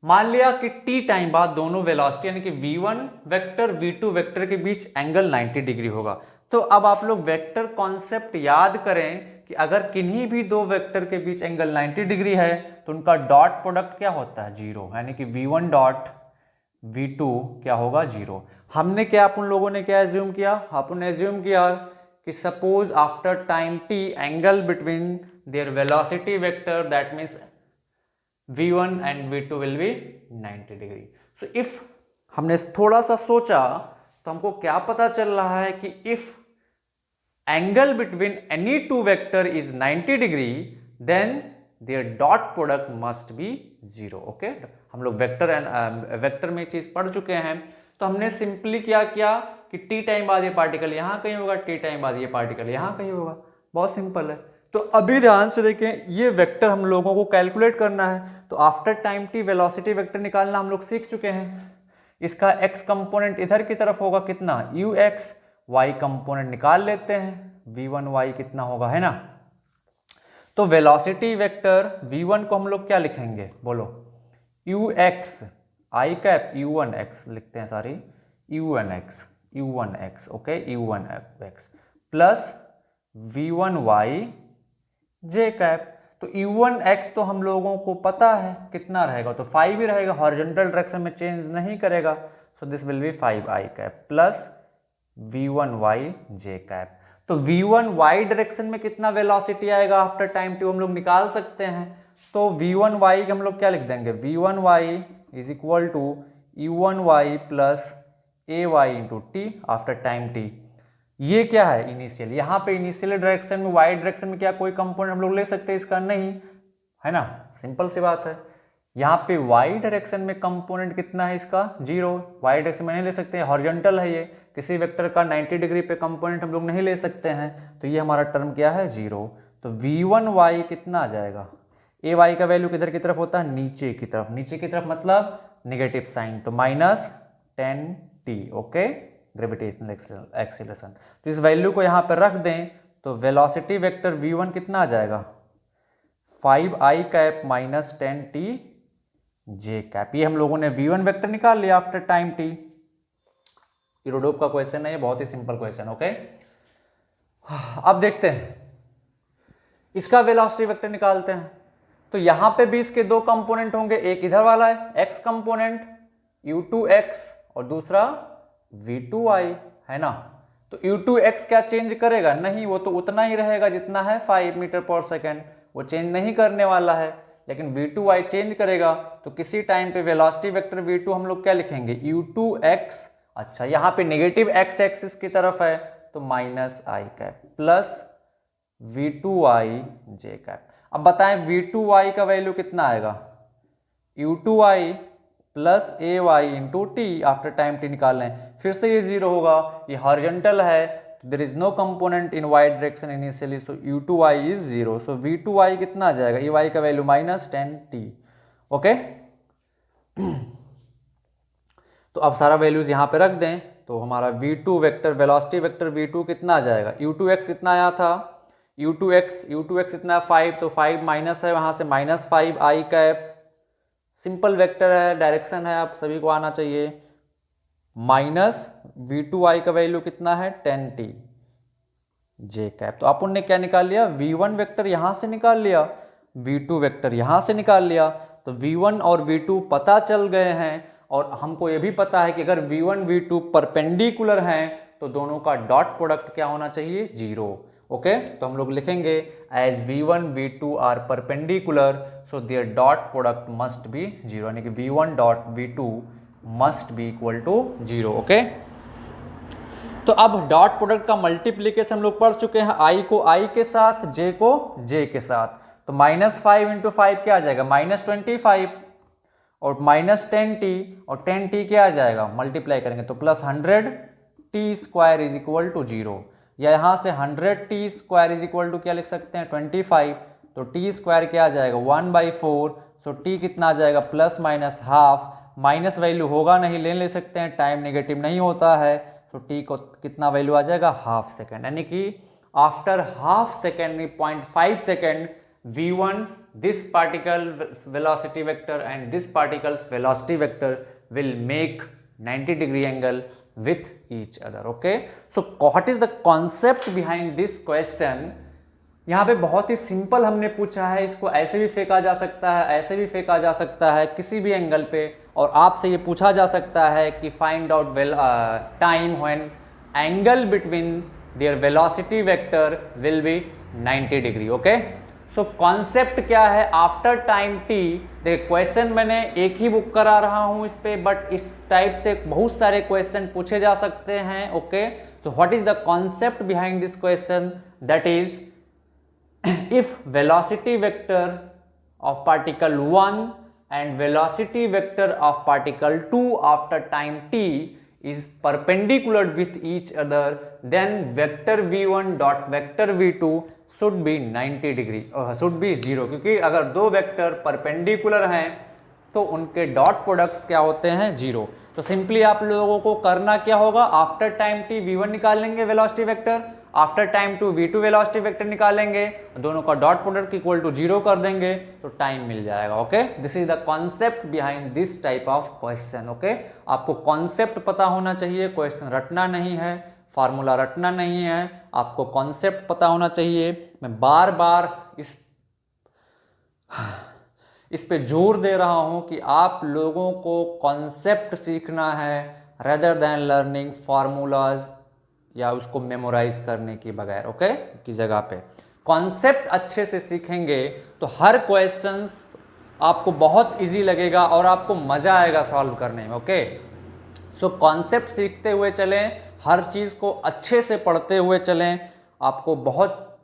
मान लिया कि t टाइम बाद दोनों वेलोसिटी यानी कि v1 वेक्टर v2 वेक्टर के बीच एंगल 90 डिग्री होगा। तो अब आप लोग वेक्टर कॉन्सेप्ट याद करें कि अगर किन्हीं भी दो वेक्टर के बीच एंगल 90 डिग्री है तो उनका डॉट प्रोडक्ट क्या होता है, जीरो, यानी कि v1 डॉट v2 क्या होगा, जीरो। हमने क्या, अपन लोगों ने क्या एज्यूम किया, अपन ने एज्यूम किया कि suppose after time t angle between their velocity vector that means v1 and v2 will be 90 degree. So if हमने थोड़ा सा सोचा तो हमको क्या पता चल रहा है कि if angle between any two vector is 90 degree then their dot product must be zero. Okay, हम लोग वेक्टर में चीज पढ़ चुके हैं। तो हमने सिंपली क्या किया कि t टाइम बाद ये पार्टिकल यहां कहीं होगा, t टाइम बाद ये पार्टिकल यहां कहीं होगा। बहुत सिंपल है। तो अभी ध्यान से देखें, ये वेक्टर हम लोगों को कैलकुलेट करना है। तो after time t velocity vector निकालना हम लोग सीख चुके हैं। इसका x कंपोनेंट इधर की तरफ होगा कितना, ux, y कंपोनेंट निकाल लेते हैं, v1y कितना होगा, है ना। तो वेलोसिटी वेक्टर v1 को हम लोग क्या लिखेंगे, बोलो, ux i कैप u1x लिखते हैं, sorry u1x, okay, u1x plus v1y j cap. तो u1x तो हम लोगों को पता है कितना रहेगा, तो 5 ही रहेगा, हॉरिजॉन्टल डायरेक्शन में चेंज नहीं करेगा। So this will be 5i cap plus v1y j cap. तो v1y डायरेक्शन में कितना वेलोसिटी आएगा आफ्टर टाइम t हम लोग निकाल सकते हैं। तो v1y हम लोग क्या लिख देंगे, v1y is equal to u1y plus ay into T after time t। ये क्या है, इनिशियल, यहाँ पे इनिशियल डायरेक्शन में वाई डायरेक्शन में क्या कोई कंपोनेंट हम लोग ले सकते हैं, इसका नहीं, है ना, सिंपल सी बात है। यहाँ पे वाई डायरेक्शन में कंपोनेंट कितना है, इसका जीरो, वाई डायरेक्शन में नहीं ले सकते हैं, हॉरिजॉन्टल है ये, किसी वेक्टर का 90 डिग्री पे कंपोनेंट हम लोग नहीं ले सकते हैं। तो ये हमारा टर्म क्या है, जीरो। तो v1y कितना आ जाएगा, ए वाई का वैल्यू किधर की तरफ होता है, नीचे की तरफ, नीचे की तरफ मतलब निगेटिव साइन, तो -10t। Okay, gravitational acceleration. तो इस वैल्यू को यहां पर रख दें तो वेलोसिटी वेक्टर v1 कितना आ जाएगा, 5i cap minus 10t j cap. ये हम लोगों ने v1 वेक्टर निकाल लिया आफ्टर टाइम t। इरोडोप का क्वेश्चन है ये, बहुत ही सिंपल क्वेश्चन। ओके, अब देखते हैं इसका वेलोसिटी वेक्टर निकालते हैं। तो यहां पे भी इसके दो कंपोनेंट होंगे, एक इधर वाला है x कंपोनेंट u2x और दूसरा v2y, है ना। तो u2x क्या चेंज करेगा, नहीं, वो तो उतना ही रहेगा जितना है 5 मीटर पर सेकेंड, वो चेंज नहीं करने वाला है। लेकिन v2y चेंज करेगा। तो किसी टाइम पे वेलोसिटी वेक्टर v2 हम लोग क्या लिखेंगे, u2x, अच्छा यहाँ पे नेगेटिव x एक्सिस की तरफ है तो -i cap plus v2y j cap. अब बताएं v2y का वैल्यू कितना आएगा, u2y प्लस ए Y into T after time T निकाल लें, फिर से ये जीरो होगा, ये हॉरिजॉन्टल है, there is no component in y direction initially, so u2y is zero. So v2y कितना आ जाएगा, ए वाई का वैल्यू -10t। ओके, तो अब सारा वैल्यूज यहाँ पे रख दें तो हमारा v2 vector velocity vector v2 कितना आ जाएगा, u2x कितना आया था, u2x इतना 5, तो 5 माइनस है वहां से -5i कैप, सिंपल वेक्टर है, डायरेक्शन है, आप सभी को आना चाहिए, माइनस v2y का वैल्यू कितना है 10t j कैप। तो अपन ने क्या निकाल लिया, v1 वेक्टर यहां से निकाल लिया, v2 वेक्टर यहां से निकाल लिया। तो v1 और v2 पता चल गए हैं, और हमको ये भी पता है कि अगर v1 v2 परपेंडिकुलर हैं तो दोनों का डॉट प्रोडक्ट क्या होना चाहिए, 0। ओके, तो हम लोग लिखेंगे as v1 v2 are perpendicular so their dot product must be 0, यानी कि v1 dot v2 must be equal to 0। Okay, तो अब डॉट प्रोडक्ट का मल्टीप्लीकेशन हम लोग पढ़ चुके हैं, i को i के साथ, j को j के साथ। तो -5 इंटू 5 क्या आ जाएगा, -25, और -10t, और 10t क्या आ जाएगा, मल्टीप्लाई करेंगे तो +100t² इज इक्वल टू 0, या यहाँ से 100t² इज इक्वल टू क्या लिख सकते हैं, 25, तो t² क्या आ जाएगा 1/4, सो t कितना आ जाएगा ±½ माइनस वैल्यू होगा नहीं, ले सकते हैं, टाइम नेगेटिव नहीं होता है, तो t को कितना वैल्यू आ जाएगा, ½ सेकेंड, यानी कि after ½ second 0.5 second v1 this particle velocity vector and this particle's velocity vector will make 90-degree angle with each other. Okay, so what is the concept behind this question? यहाँ पे बहुत ही simple हमने पूछा है, इसको ऐसे भी फेंका जा सकता है, ऐसे भी फेंका जा सकता है, किसी भी एंगल पे, और आपसे ये पूछा जा सकता है कि find out time when angle between their velocity vector will be 90 degree. Okay, so concept क्या है, आफ्टर टाइम टी, देखिए क्वेश्चन मैंने एक ही बुक करा रहा हूं इस पे, बट इस टाइप से बहुत सारे क्वेश्चन पूछे जा सकते हैं। ओके, तो what is the concept behind this question, that is if velocity vector of particle 1 and velocity vector of particle 2 after time t is perpendicular with each other, then vector v1 dot vector v2 should be 90 degree, should be 0, क्योंकि अगर दो vector perpendicular हैं तो उनके dot products क्या होते हैं, 0। तो सिंपली आप लोगों को करना क्या होगा, आफ्टर टाइम t v1 निकालेंगे velocity vector, after time two v2 velocity vector निकालेंगे, दोनों का डॉट प्रोडक्ट इक्वल टू 0 कर देंगे तो टाइम मिल जाएगा। Okay, this is the concept behind this type of question. Okay, आपको कॉन्सेप्ट पता होना चाहिए, क्वेश्चन रटना नहीं है, फार्मूला रटना नहीं है, आपको कॉन्सेप्ट पता होना चाहिए। मैं बार बार इस पे जोर दे रहा हूं कि आप लोगों को कॉन्सेप्ट सीखना है रेदर देन लर्निंग फार्मूलाज या उसको मेमोराइज करने की बगैर। ओके, की जगह पे कॉन्सेप्ट अच्छे से सीखेंगे तो हर क्वेश्चंस आपको बहुत इजी लगेगा और आपको मजा आएगा सॉल्व करने में। ओके, सो कॉन्सेप्ट सीखते हुए चलें, हर चीज को अच्छे से पढ़ते हुए चलें, आपको बहुत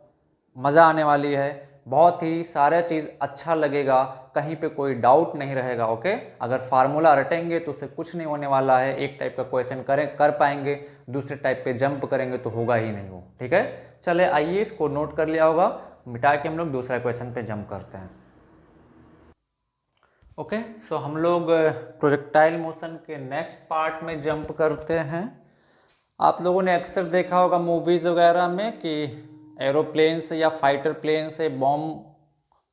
मजा आने वाली है, बहुत ही सारा चीज अच्छा लगेगा, कहीं पे कोई डाउट नहीं रहेगा। ओके, अगर फार्मूला रटेंगे तो उससे कुछ नहीं होने वाला है, एक टाइप का क्वेश्चन कर पाएंगे, दूसरे टाइप पे जंप करेंगे तो होगा ही नहीं वो। ठीक है, चले आइए इसको नोट कर लिया होगा, मिटा के हम लोग दूसरा क्वेश्चन पे जंप करते हैं। ओके, सो हम लोग प्रोजेक्टाइल मोशन के नेक्स्ट पार्ट में जंप करते हैं। आप लोगों ने अक्सर देखा होगा मूवीज वगैरह में कि एरोप्लेन से या फाइटर प्लेन से बॉम्ब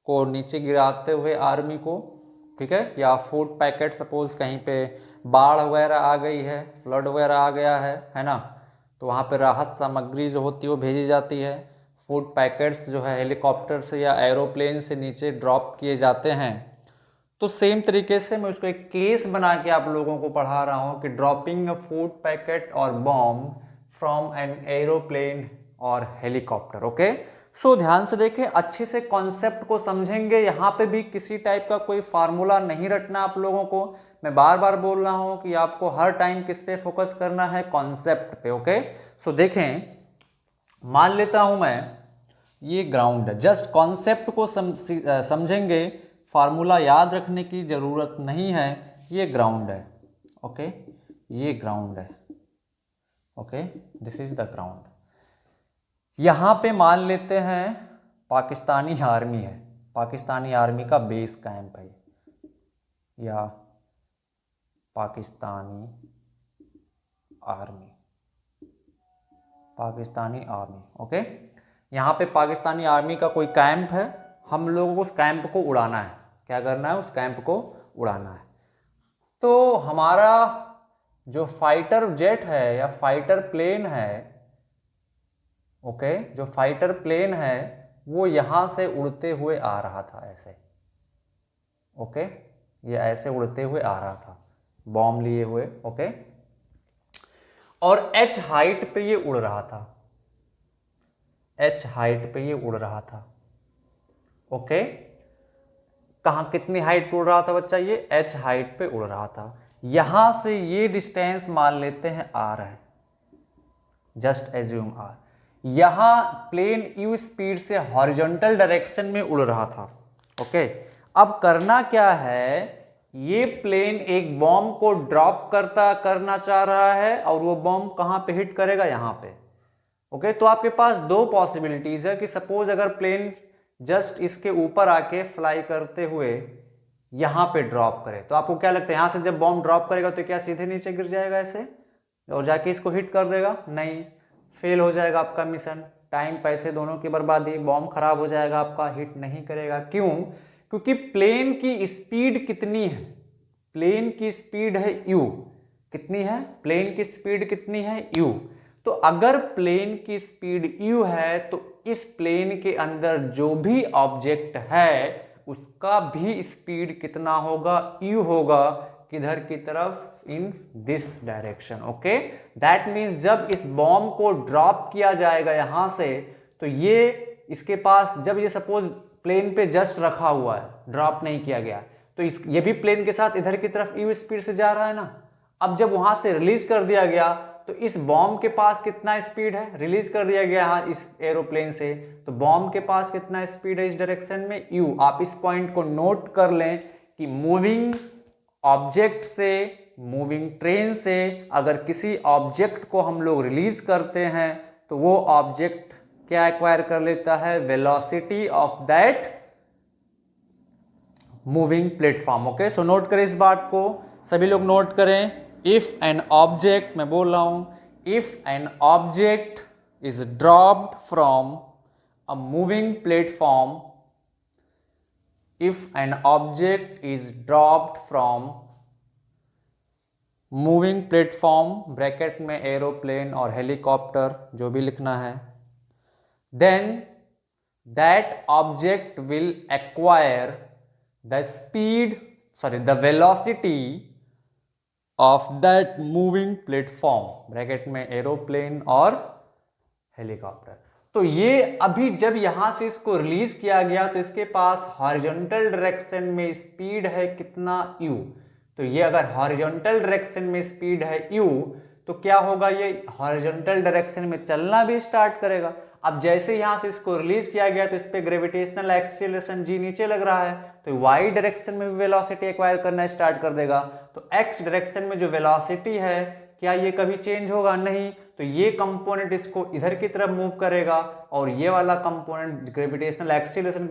को नीचे गिराते हुए आर्मी को, ठीक है, या फूड पैकेट, सपोज कहीं पे बाढ़ वगैरह आ गई है, फ्लड वगैरह आ गया है ना, तो वहाँ पे राहत सामग्री जो होती है वो भेजी जाती है, फूड पैकेट्स जो है हेलीकॉप्टर से या एरोप्लेन से नीचे ड्रॉप किए जाते हैं। तो सेम तरीके से मैं उसको एक केस बना के आप लोगों को पढ़ा रहा हूँ कि ड्रॉपिंग अ फूड पैकेट और बॉम्ब फ्रॉम एन एरोप्लेन और हेलीकॉप्टर। ओके, सो ध्यान से देखें, अच्छे से कॉन्सेप्ट को समझेंगे, यहाँ पे भी किसी टाइप का कोई फार्मूला नहीं रटना आप लोगों को। मैं बार बार बोल रहा हूँ कि आपको हर टाइम किस पे फोकस करना है, कॉन्सेप्ट पे। ओके, सो देखें, मान लेता हूं मैं ये ग्राउंड है, जस्ट कॉन्सेप्ट को समझेंगे, फार्मूला याद रखने की जरूरत नहीं है। ये ग्राउंड है, ओके, ये ग्राउंड है, okay, this is the ground. यहां पे मान लेते हैं पाकिस्तानी आर्मी है, पाकिस्तानी आर्मी का बेस कैंप है, या Pakistani army, Pakistani army. Okay, यहाँ पे पाकिस्तानी आर्मी का कोई कैंप है, हम लोगों को उस कैंप को उड़ाना है। क्या करना है, उस कैंप को उड़ाना है। तो हमारा जो फाइटर जेट है या फाइटर प्लेन है, ओके, जो फाइटर प्लेन है वो यहाँ से उड़ते हुए आ रहा था ऐसे, ओके, ये ऐसे उड़ते हुए आ रहा था बॉम्ब लिए हुए। ओके, और h हाइट पे ये उड़ रहा था, h हाइट पे ये उड़ रहा था। ओके, कहाँ कितनी हाइट पे उड़ रहा था बच्चा? ये h हाइट पे उड़ रहा था। यहां से ये डिस्टेंस मान लेते हैं r है, जस्ट एज्यूम r। यहां प्लेन u स्पीड से हॉरिजॉन्टल डायरेक्शन में उड़ रहा था। ओके, अब करना क्या है, ये प्लेन एक बॉम्ब को ड्रॉप करना चाह रहा है और वो बॉम्ब कहां पे हिट करेगा? यहां पे। ओके, तो आपके पास दो पॉसिबिलिटीज है कि सपोज अगर प्लेन जस्ट इसके ऊपर आके फ्लाई करते हुए यहां पे ड्रॉप करे, तो आपको क्या लगता है यहां से जब बॉम्ब ड्रॉप करेगा तो क्या सीधे नीचे गिर जाएगा ऐसे और जाके इसको हिट कर देगा? नहीं, फेल हो जाएगा आपका मिशन, टाइम पैसे दोनों की बर्बादी, बॉम्ब खराब हो जाएगा आपका, हिट नहीं करेगा। क्यों? क्योंकि प्लेन की स्पीड कितनी है? प्लेन की स्पीड है u। कितनी है? प्लेन की स्पीड कितनी है? u। तो अगर प्लेन की स्पीड u है तो इस प्लेन के अंदर जो भी ऑब्जेक्ट है उसका भी स्पीड कितना होगा? u होगा। किधर की तरफ? In this direction. Okay, that means जब इस बॉम्ब को ड्रॉप किया जाएगा यहां से, तो ये इसके पास, जब ये सपोज प्लेन पे जस्ट रखा हुआ है, ड्रॉप नहीं किया गया, तो ये भी प्लेन के साथ इधर की तरफ u स्पीड से जा रहा है ना। अब जब वहां से रिलीज कर दिया गया तो इस बॉम्ब के पास कितना स्पीड है? रिलीज कर दिया गया है इस एरोप्लेन से, तो बॉम्ब के पास कितना स्पीड है इस डायरेक्शन में? u। आप इस पॉइंट को नोट कर लें कि मूविंग ऑब्जेक्ट से, मूविंग ट्रेन से अगर किसी ऑब्जेक्ट को हम लोग रिलीज करते हैं तो वो ऑब्जेक्ट क्या एक्वायर कर लेता है? Velocity of that moving platform. Okay, so note करें इस बात को, सभी लोग नोट करें। इफ एन ऑब्जेक्ट, मैं बोल रहा हूं, if an object is dropped from a moving platform, if an object is dropped from moving platform, bracket में एरोप्लेन और हेलीकॉप्टर जो भी लिखना है, then that object will acquire the speed, the velocity of that moving platform, bracket में aeroplane और helicopter. तो ये अभी जब यहां से इसको रिलीज किया गया तो इसके पास हॉरिजॉन्टल डायरेक्शन में स्पीड है कितना? u। तो ये अगर हॉरिजॉन्टल डायरेक्शन में स्पीड है u तो क्या होगा? ये हॉरिजॉन्टल डायरेक्शन में चलना भी स्टार्ट करेगा। अब जैसे यहां से इसको रिलीज किया गया तो इस पे ग्रेविटेशनल एक्सीलरेशन g नीचे लग रहा है, तो y डायरेक्शन में भी वेलोसिटी एक्वायर करना स्टार्ट कर देगा। तो x डायरेक्शन में जो वेलोसिटी है क्या ये कभी चेंज होगा? नहीं। तो ये कंपोनेंट इसको इधर की तरफ मूव करेगा और ये वाला कंपोनेंट ग्रेविटेशनल एक्सीलरेशन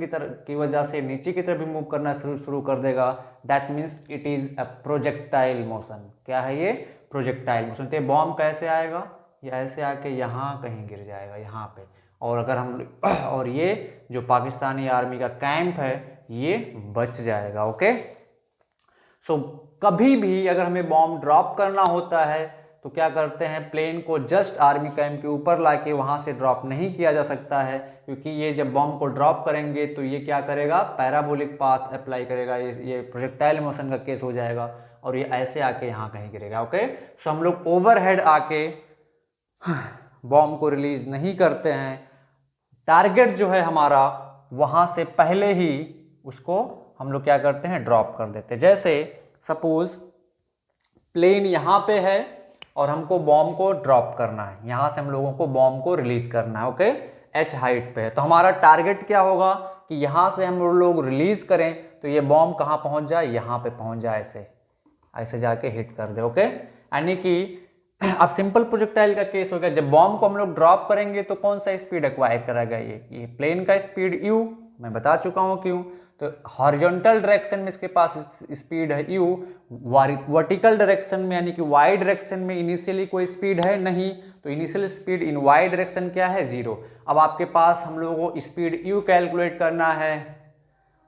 की वजह से नीचे की तरफ भी मूव करना शुरू कर देगा। That means it is a projectile motion. क्या है ये? Projectile motion. तो बॉम्ब कैसे आएगा? ये ऐसे आके यहाँ कहीं गिर जाएगा, यहाँ पे। और अगर हम और ये जो पाकिस्तानी आर्मी का कैंप है ये बच जाएगा। ओके, सो कभी भी अगर हमें बॉम्ब ड्रॉप करना होता है तो क्या करते हैं? प्लेन को जस्ट आर्मी कैंप के ऊपर लाके वहां से ड्रॉप नहीं किया जा सकता है, क्योंकि ये जब बॉम्ब को ड्रॉप करेंगे तो ये क्या करेगा? पैराबोलिक पाथ अप्लाई करेगा, ये प्रोजेक्टाइल मोशन का केस हो जाएगा और ये ऐसे आके यहाँ कहीं गिरेगा। ओके, सो हम लोग ओवरहेड आके बॉम्ब को रिलीज नहीं करते हैं, टारगेट जो है हमारा वहां से पहले ही उसको हम लोग क्या करते हैं? ड्रॉप कर देते हैं। जैसे सपोज प्लेन यहाँ पे है और हमको बॉम्ब को ड्रॉप करना है, यहां से हम लोगों को बॉम्ब को रिलीज करना है। ओके, h हाइट पे है, तो हमारा टारगेट क्या होगा कि यहां से हम लोग रिलीज करें तो ये बॉम्ब कहां पहुंच जाए? यहां पे पहुंच जाए, ऐसे ऐसे जाके हिट कर दे। ओके, यानी कि अब सिंपल प्रोजेक्टाइल का केस हो गया। जब बॉम्ब को हम लोग ड्रॉप करेंगे तो कौन सा स्पीड एक्वायर करेगा? ये प्लेन का स्पीड u, मैं बता चुका हूं क्यों। तो हॉरिजॉन्टल डायरेक्शन में इसके पास स्पीड है u, वर्टिकल डायरेक्शन में यानी कि y डायरेक्शन में इनिशियली कोई स्पीड है नहीं, तो initial speed in y direction क्या है? 0। अब आपके पास हम लोगों को स्पीड u कैलकुलेट करना है।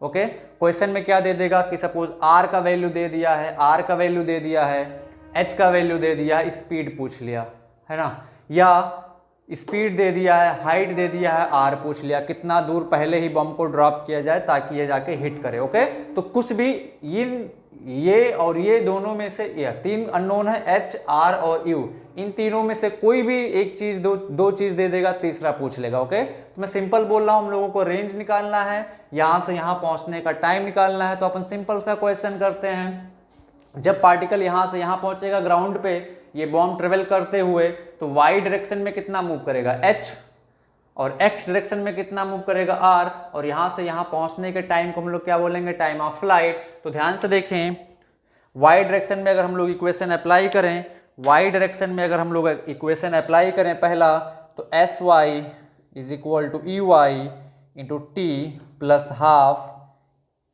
ओके, क्वेश्चन में क्या दे देगा कि सपोज r का वैल्यू दे दिया है, r का वैल्यू दे दिया है, h का वैल्यू दे दिया है, स्पीड पूछ लिया है ना, या स्पीड दे दिया है, हाइट दे दिया है, r पूछ लिया, कितना दूर पहले ही बम को ड्रॉप किया जाए ताकि ये जाके हिट करे। ओके, तो कुछ भी इन ये और ये दोनों में से ये 3 अननोन है, एच, आर और यू, इन तीनों में से कोई भी एक चीज दो चीज दे देगा, तीसरा पूछ लेगा। ओके, तो मैं सिंपल बोल रहा हूं, हम लोगों को रेंज निकालना है, यहां से यहां पहुंचने का टाइम निकालना है। तो अपन सिंपल सा क्वेश्चन करते हैं। जब पार्टिकल यहां से यहां पहुंचेगा ग्राउंड पे, ये बॉम्ब ट्रेवल करते हुए, तो वाई डायरेक्शन में कितना मूव करेगा, एच, और एक्स डायरेक्शन में कितना मूव करेगा, आर, और यहां से यहां पहुंचने के टाइम को हम लोग क्या बोलेंगे, टाइम ऑफ फ्लाइट। तो ध्यान से देखें, वाई डायरेक्शन में अगर हम लोग इक्वेशन अप्लाई करें, वाई डायरेक्शन में अगर हम लोग इक्वेशन अप्लाई करें पहला, तो s y is equal to E Y into T plus half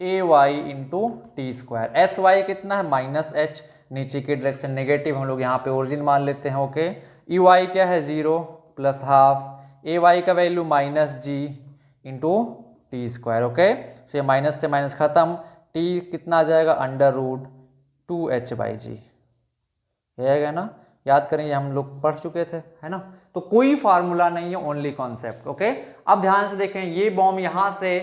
A Y into T square. S y कितना है, माइनस एच, नीचे की डायरेक्शन नेगेटिव, हम लोग यहाँ पे ओरिजिन मान लेते हैं। ओके, ई वाई क्या है, 0 प्लस हाफ ए वाई का value minus G into T square. Okay, तो ये माइनस से माइनस खत्म, टी कितना आ जाएगा, अंडर रूट 2h बाई जी, है ना, याद करें ये हम लोग पढ़ चुके थे, है ना। तो कोई फार्मूला नहीं है, ओनली कॉन्सेप्ट। ओके, अब ध्यान से देखें, ये बॉम्ब यहां से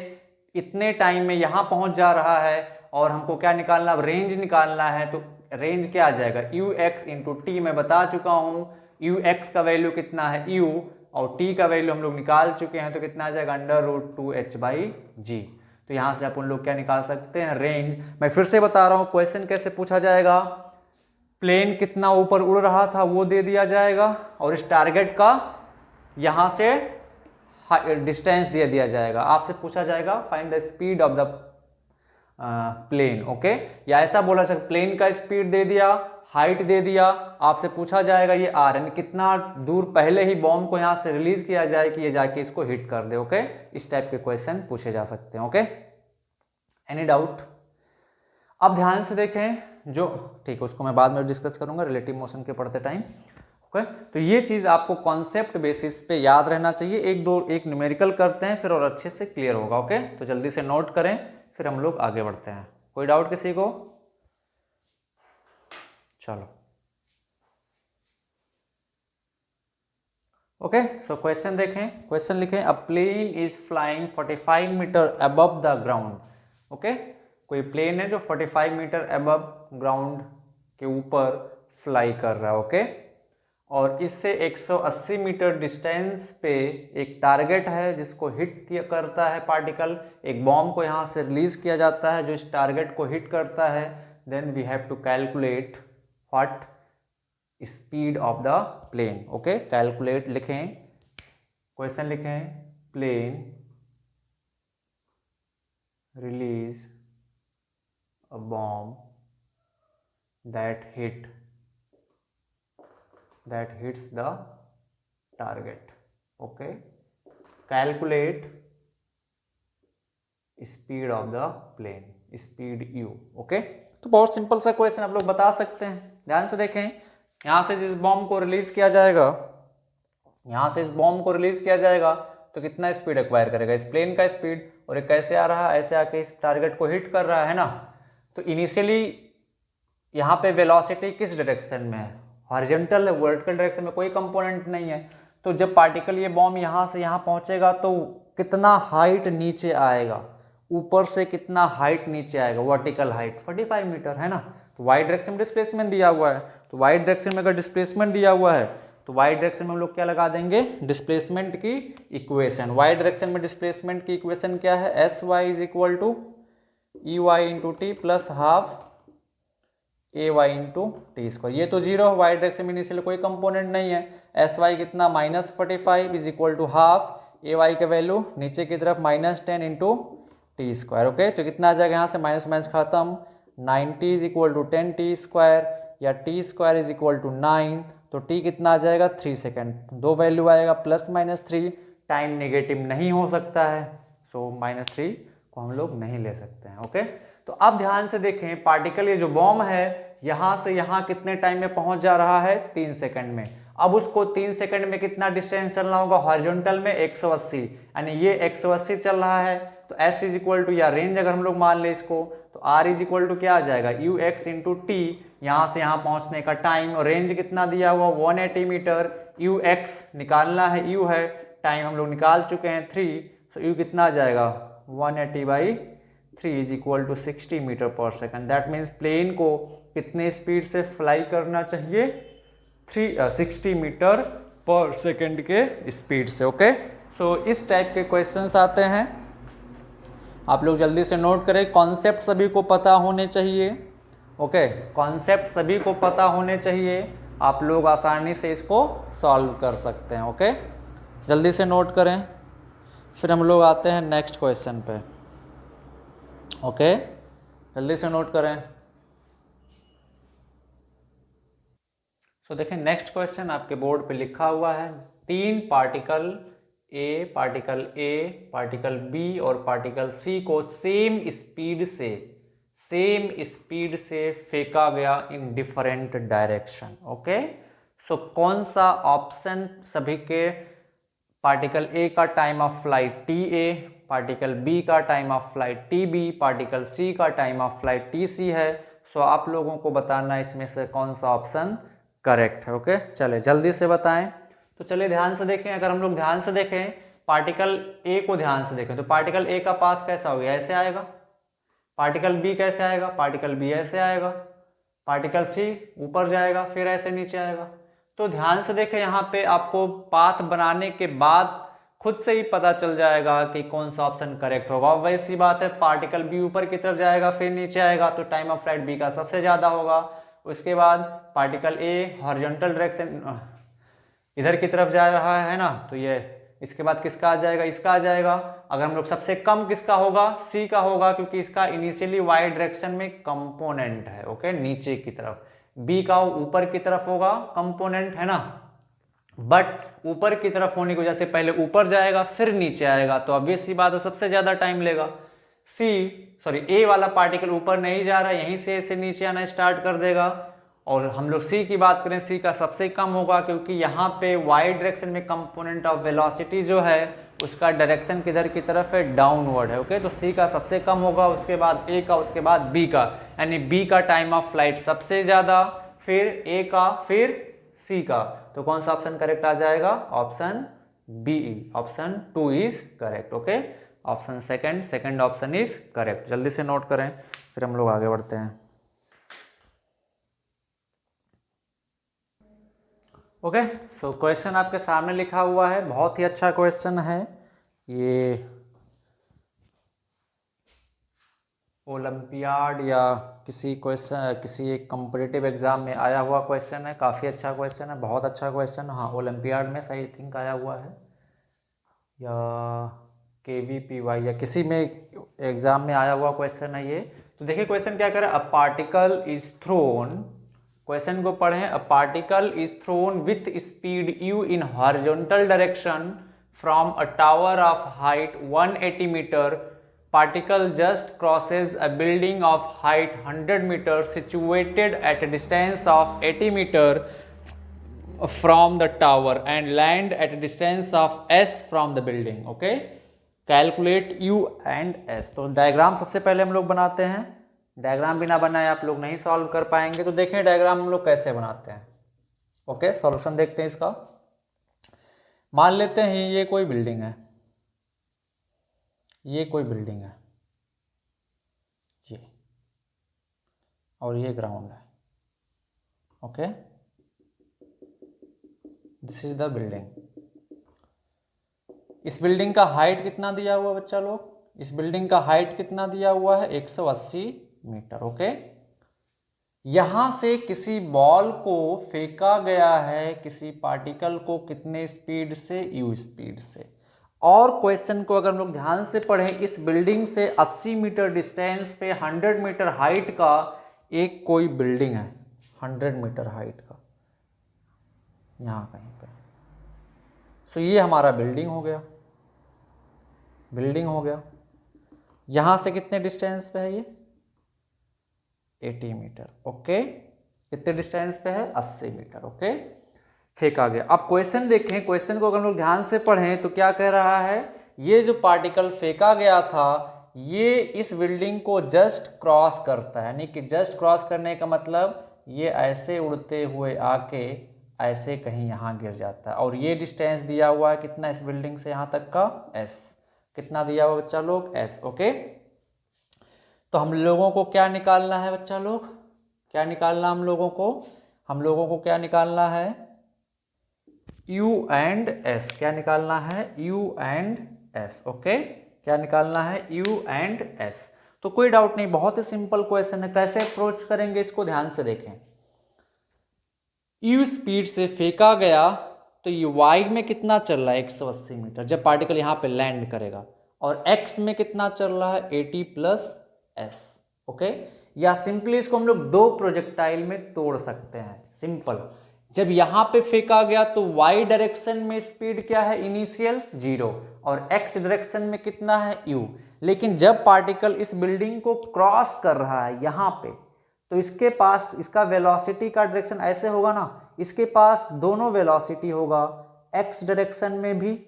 इतने टाइम में यहां पहुंच जा रहा है, और हमको क्या निकालना, रेंज निकालना है। तो रेंज क्या आ जाएगा, यू एक्स इंटू टी, मैं बता चुका हूं, यू एक्स का वैल्यू कितना है यू, और टी का वैल्यू हम लोग निकाल चुके हैं, तो कितना आ जाएगा, अंडर रूट 2h बाई जी। तो यहां से अपन लोग क्या निकाल सकते हैं, रेंज। मैं फिर से बता रहा हूं, क्वेश्चन कैसे पूछा जाएगा, प्लेन कितना ऊपर उड़ रहा था वो दे दिया जाएगा, और इस टारगेट का यहां से डिस्टेंस दे दिया जाएगा। आपसे पूछा जाएगा find the speed of the plane. Okay, या ऐसा बोला सकता, प्लेन का स्पीड दे दिया, हाइट दे दिया, आपसे पूछा जाएगा ये आर, यानी कितना दूर पहले ही बॉम्ब को यहां से रिलीज किया जाए कि ये जाके इसको हिट कर दे। ओके, इस टाइप के क्वेश्चन पूछे जा सकते हैं। Okay, any doubt. अब ध्यान से देखें, जो ठीक है उसको मैं बाद में डिस्कस करूंगा रिलेटिव मोशन के पढ़ते टाइम। ओके, तो ये चीज आपको कॉन्सेप्ट बेसिस पे याद रहना चाहिए। एक न्यूमेरिकल करते हैं, फिर और अच्छे से क्लियर होगा। ओके, तो जल्दी से नोट करें, फिर हम लोग आगे बढ़ते हैं। कोई डाउट किसी को? चलो, ओके, सो क्वेश्चन देखें, क्वेश्चन लिखें, a plane is flying 45 metre above the ground. Okay, कोई प्लेन है जो 45 मीटर अबव ग्राउंड के ऊपर फ्लाई कर रहा है। ओके, और इससे 180 मीटर डिस्टेंस पे एक टारगेट है जिसको हिट करता है पार्टिकल, एक बॉम्ब को यहाँ से रिलीज किया जाता है जो इस टारगेट को हिट करता है। Then we have to calculate what speed of the plane. Okay, calculate लिखें, क्वेश्चन लिखें, plane release a bomb that hits the target. Okay, calculate speed of the plane, speed u. Okay, तो बहुत simple सा question आप लोग बता सकते हैं। ध्यान से देखें, यहां से जिस बॉम्ब को रिलीज किया जाएगा, यहां से इस बॉम्ब को रिलीज किया जाएगा तो कितना स्पीड एक्वायर करेगा, इस प्लेन का स्पीड, और ये कैसे आ रहा है, ऐसे आके इस टारगेट को हिट कर रहा है ना। तो इनिशियली यहाँ पे वेलोसिटी किस डायरेक्शन में है, हॉरिजॉन्टल है, वर्टिकल डायरेक्शन में कोई कंपोनेंट नहीं है। तो जब पार्टिकल ये बॉम्ब यहाँ से यहाँ पहुँचेगा तो कितना हाइट नीचे आएगा, ऊपर से कितना हाइट नीचे आएगा, वर्टिकल हाइट 45 मीटर है ना। तो वाई डायरेक्शन में डिस्प्लेसमेंट दिया हुआ है, तो वाई डायरेक्शन में अगर डिस्प्लेसमेंट दिया हुआ है तो वाई डायरेक्शन में हम लोग क्या लगा देंगे, डिस्प्लेसमेंट की इक्वेशन। वाई डायरेक्शन में डिस्प्लेसमेंट की इक्वेशन क्या है, s y is equal to E Y into T plus half A Y into T square. ये तो जीरो, वाई डायरेक्शन में इनिशियल कोई कंपोनेंट नहीं है। एस वाई कितना, -45 is equal to half A y का वैल्यू नीचे की तरफ -10 इंटू टी स्क्वायर। ओके, तो कितना आ जाएगा यहाँ से, माइनस माइनस खत्म, 90 is equal to 10 T square, या T square is equal to 9, तो टी कितना आ जाएगा, 3 सेकेंड। दो वैल्यू आएगा +-3, टाइम नेगेटिव नहीं हो सकता है, सो -3 को हम लोग नहीं ले सकते हैं। ओके, तो अब ध्यान से देखें, पार्टिकल ये जो बॉम्ब है यहां से यहां कितने टाइम में पहुंच जा रहा है, 3 सेकंड में। अब उसको 3 सेकंड में कितना डिस्टेंस चलना होगा, हॉरिजॉन्टल में 180, यानी ये 180 चल रहा है, तो s इज इक्वल टू, या रेंज अगर हम लोग मान ले इसको, तो r इज इक्वल टू क्या आ जाएगा, यू एक्स इंटू टी, यहाँ से यहाँ पहुंचने का टाइम, और रेंज कितना दिया हुआ 180 मीटर, यू एक्स निकालना है, यू है, टाइम हम लोग निकाल चुके हैं 3, सो यू कितना आ जाएगा 180 by 3 is equal to 60 metre per second. That means plane को कितने स्पीड से फ्लाई करना चाहिए, 60 मीटर पर सेकेंड के स्पीड से। ओके, सो इस टाइप के क्वेश्चंस आते हैं, आप लोग जल्दी से नोट करें। कॉन्सेप्ट सभी को पता होने चाहिए। ओके, कॉन्सेप्ट सभी को पता होने चाहिए, आप लोग आसानी से इसको सॉल्व कर सकते हैं। ओके, जल्दी से नोट करें, फिर हम लोग आते हैं नेक्स्ट क्वेश्चन पे। ओके, जल्दी से नोट करें। सो देखें, नेक्स्ट क्वेश्चन आपके बोर्ड पे लिखा हुआ है, 3 पार्टिकल ए, पार्टिकल बी और पार्टिकल सी को सेम स्पीड से फेंका गया in different direction. Okay, so कौन सा ऑप्शन सभी के, पार्टिकल ए का time of flight T A, particle B का time of flight T B, particle C का time of flight T C है। सो आप लोगों को बताना इसमें से कौन सा ऑप्शन करेक्ट है। ओके, चले जल्दी से बताएं। तो चलिए ध्यान से देखें, अगर हम लोग ध्यान से देखें, पार्टिकल ए को ध्यान से देखें तो पार्टिकल ए का पाथ कैसा हो गया, ऐसे आएगा। पार्टिकल बी कैसे आएगा, पार्टिकल बी ऐसे आएगा। पार्टिकल सी ऊपर जाएगा, फिर ऐसे नीचे आएगा। तो ध्यान से देखें, यहाँ पे आपको पाथ बनाने के बाद खुद से ही पता चल जाएगा कि कौन सा ऑप्शन करेक्ट होगा। वैसी बात है, पार्टिकल बी ऊपर की तरफ जाएगा फिर नीचे आएगा, तो टाइम ऑफ फ्लाइट बी का सबसे ज़्यादा होगा। उसके बाद पार्टिकल ए हॉरिजॉन्टल डायरेक्शन इधर की तरफ जा रहा है ना, तो ये इसके बाद किसका आ जाएगा, इसका आ जाएगा। अगर हम लोग सबसे कम किसका होगा, सी का होगा, क्योंकि इसका इनिशियली वाई डायरेक्शन में कंपोनेंट है। ओके, नीचे की तरफ। बी का ऊपर की तरफ होगा, कंपोनेंट है ना, बट ऊपर की तरफ होने की वजह से पहले ऊपर जाएगा फिर नीचे आएगा, तो ऑब्वियस सी बात है सबसे ज्यादा टाइम लेगा। ए वाला पार्टिकल ऊपर नहीं जा रहा है, यहीं से नीचे आना स्टार्ट कर देगा। और हम लोग सी की बात करें, सी का सबसे कम होगा, क्योंकि यहाँ पे वाई डायरेक्शन में कंपोनेंट ऑफ वेलोसिटी जो है उसका डायरेक्शन किधर की तरफ है, डाउनवर्ड है। ओके, तो सी का सबसे कम होगा, उसके बाद ए का, उसके बाद बी का, यानी बी का टाइम ऑफ फ्लाइट सबसे ज्यादा, फिर ए का, फिर सी का। तो कौन सा ऑप्शन करेक्ट आ जाएगा, option B, option 2 is correct. Okay, option second option is correct. जल्दी से नोट करें, फिर हम लोग आगे बढ़ते हैं। ओके, सो क्वेश्चन आपके सामने लिखा हुआ है, बहुत ही अच्छा क्वेश्चन है ये, ओलंपियाड या किसी एक कॉम्पिटिटिव एग्जाम में आया हुआ क्वेश्चन है। काफ़ी अच्छा क्वेश्चन है, बहुत अच्छा क्वेश्चन। हाँ, ओलंपियाड में सही थिंक आया हुआ है, या KVPY या किसी में एग्जाम में आया हुआ क्वेश्चन है ये। तो देखिए क्वेश्चन क्या करे, a particle is thrown, question को पढ़ें, a particle is thrown with speed u in horizontal direction from a tower of height 180 metre, particle just crosses a building of height 100 meter situated at a distance of 80 meter from the tower and land at a distance of s from the building. Okay, calculate u and s। तो diagram सबसे पहले हम लोग बनाते हैं, diagram बिना बनाए आप लोग नहीं सॉल्व कर पाएंगे। तो देखें डायग्राम हम लोग कैसे बनाते हैं। ओके, सॉल्यूशन देखते हैं इसका। मान लेते हैं ये कोई बिल्डिंग है, ये कोई बिल्डिंग है, ये, और ये ग्राउंड है। Okay, this is the building. इस बिल्डिंग का हाइट कितना दिया हुआ बच्चा लोग, इस बिल्डिंग का हाइट कितना दिया हुआ है, 180 मीटर। ओके, यहां से किसी बॉल को फेंका गया है, किसी पार्टिकल को कितने स्पीड से, u स्पीड से। और क्वेश्चन को अगर हम लोग ध्यान से पढ़ें, इस बिल्डिंग से 80 मीटर डिस्टेंस पे 100 मीटर हाइट का एक कोई बिल्डिंग है, 100 मीटर हाइट का, यहाँ कहीं पे। सो ये हमारा बिल्डिंग हो गया, बिल्डिंग हो गया। यहाँ से कितने डिस्टेंस पे है ये, 80 मीटर। ओके, कितने डिस्टेंस पे है, 80 मीटर। ओके, फेंका गया। अब क्वेश्चन देखें, क्वेश्चन को अगर हम लोग ध्यान से पढ़ें तो क्या कह रहा है, ये जो पार्टिकल फेंका गया था ये इस बिल्डिंग को जस्ट क्रॉस करता है, यानी कि जस्ट क्रॉस करने का मतलब ये ऐसे उड़ते हुए आके ऐसे कहीं यहाँ गिर जाता है। और ये डिस्टेंस दिया हुआ है कितना, इस बिल्डिंग से यहाँ तक का s, कितना दिया हुआ बच्चा लोग, s। ओके, तो हम लोगों को क्या निकालना है बच्चा लोग, क्या निकालना हम लोगों को क्या निकालना है, U एंड S। क्या निकालना है, U एंड S। ओके, क्या निकालना है, U एंड S। तो कोई डाउट नहीं, बहुत ही सिंपल क्वेश्चन है। कैसे अप्रोच करेंगे इसको ध्यान से देखें। U स्पीड से फेंका गया तो ये y में कितना चल रहा है 180 मीटर जब पार्टिकल यहाँ पे लैंड करेगा, और x में कितना चल रहा है 80 प्लस s। ओके, या सिंपली इसको हम लोग दो प्रोजेक्टाइल में तोड़ सकते हैं। सिंपल, जब यहाँ पे फेंका गया तो y डायरेक्शन में स्पीड क्या है इनिशियल 0, और x डायरेक्शन में कितना है u। लेकिन जब पार्टिकल इस बिल्डिंग को क्रॉस कर रहा है यहाँ पे, तो इसके पास इसका वेलोसिटी का डायरेक्शन ऐसे होगा ना, इसके पास दोनों वेलोसिटी होगा, x डायरेक्शन में भी,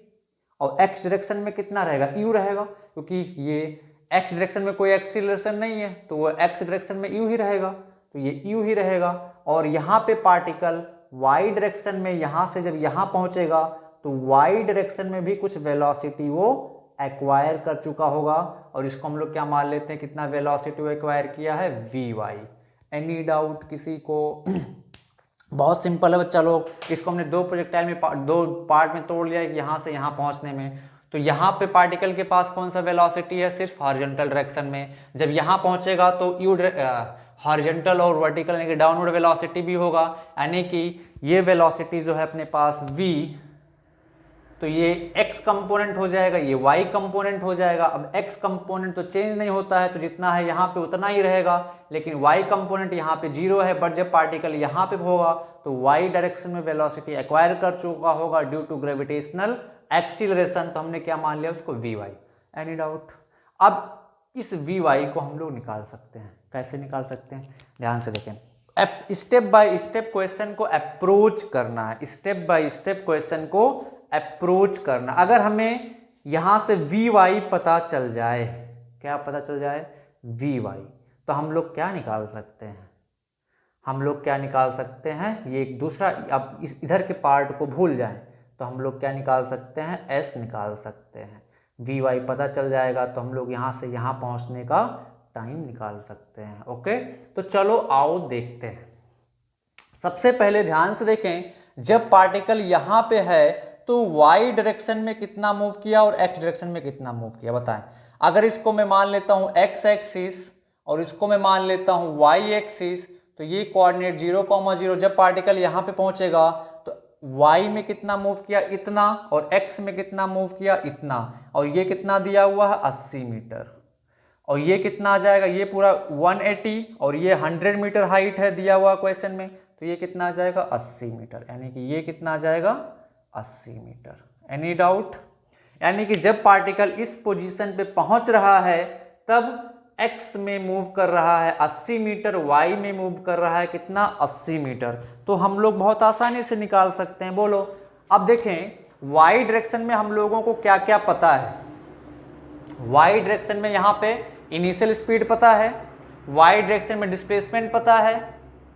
और x डायरेक्शन में कितना रहेगा u रहेगा, क्योंकि ये x डायरेक्शन में कोई एक्सीलरेशन नहीं है तो वो x डायरेक्शन में u ही रहेगा, तो ये u ही रहेगा। और यहाँ पे पार्टिकल y डायरेक्शन में यहाँ से जब यहाँ पहुंचेगा तो y डायरेक्शन में भी कुछ वेलोसिटी वो एक्वायर कर चुका होगा, और इसको हम लोग क्या मान लेते हैं, कितना वेलोसिटी वो एक्वायर किया है, vy। एनी डाउट किसी को? बहुत सिंपल है बच्चा लोग, इसको हमने दो प्रोजेक्टाइल में दो पार्ट में तोड़ लिया है, यहाँ से यहाँ पहुँचने में। तो यहाँ पे पार्टिकल के पास कौन सा वेलोसिटी है, सिर्फ हॉरिजॉन्टल डायरेक्शन में। जब यहाँ पहुँचेगा तो हॉरिजॉन्टल और वर्टिकल यानी कि डाउनवर्ड वेलोसिटी भी होगा, यानी कि ये वेलोसिटी जो है अपने पास v, तो ये x कंपोनेंट हो जाएगा, ये y कंपोनेंट हो जाएगा। अब x कंपोनेंट तो चेंज नहीं होता है, तो जितना है यहाँ पे उतना ही रहेगा, लेकिन y कंपोनेंट यहाँ पे 0 है। बट जब पार्टिकल यहाँ पे होगा तो y डायरेक्शन में वेलोसिटी एक्वायर कर चुका होगा ड्यू टू ग्रेविटेशनल एक्सीलरेशन, तो हमने क्या मान लिया उसको vy। Any doubt? अब इस vy को हम लोग निकाल सकते हैं। कैसे निकाल सकते हैं, ध्यान से देखें। स्टेप बाय स्टेप क्वेश्चन को अप्रोच करना है, स्टेप बाय स्टेप क्वेश्चन को अप्रोच करना। अगर हमें यहां से vy पता चल जाए, क्या पता चल जाए, vy, तो हम लोग क्या निकाल सकते हैं, हम लोग क्या निकाल सकते हैं, ये एक दूसरा, अब इस इधर के पार्ट को भूल जाएं तो हम लोग क्या निकाल सकते हैं, s निकाल सकते हैं। vy पता चल जाएगा तो हम लोग यहां से यहां पहुंचने का टाइम निकाल सकते हैं। ओके, तो चलो आओ देखते हैं। सबसे पहले ध्यान से देखें, जब पार्टिकल यहां पे है तो y डायरेक्शन में कितना मूव किया और x डायरेक्शन में कितना मूव किया, बताएं। अगर इसको मैं मान लेता हूं x एक्सिस और इसको मैं मान लेता हूं y एक्सिस, तो ये कोऑर्डिनेट 0,0, जब पार्टिकल यहां पे पहुंचेगा तो y में कितना मूव किया, इतना, और x में कितना मूव किया, इतना, और ये कितना दिया हुआ है 80 मीटर, और ये कितना आ जाएगा, ये पूरा 180, और ये 100 मीटर हाइट है दिया हुआ क्वेश्चन में, तो ये कितना आ जाएगा 80 मीटर, यानी कि ये कितना आ जाएगा 80 मीटर। Any doubt? यानी कि जब पार्टिकल इस पोजीशन पे पहुंच रहा है तब x में मूव कर रहा है 80 मीटर, y में मूव कर रहा है कितना, 80 मीटर। तो हम लोग बहुत आसानी से निकाल सकते हैं। बोलो, अब देखें y डायरेक्शन में हम लोगों को क्या क्या पता है। y डायरेक्शन में यहाँ पे इनिशियल स्पीड पता है, y डायरेक्शन में डिस्प्लेसमेंट पता है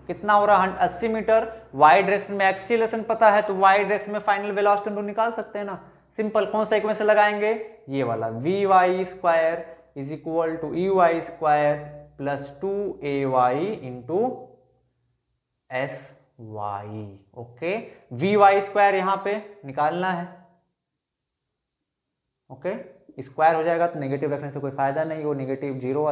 कितना हो रहा है 80 मीटर, y डायरेक्शन में एक्सीलरेशन पता है, तो y डायरेक्शन में फाइनल वेलोसिटी हम लोग निकाल सकते हैं ना। सिंपल, कौन सा इक्वेशन लगाएंगे, ये वाला, vy square is equal to ey square plus 2ay into sy। Okay, vy square यहां पे निकालना है। ओके, स्क्वायर हो जाएगा तो नेगेटिव रखने से कोई फायदा नहीं, वो नेगेटिव 0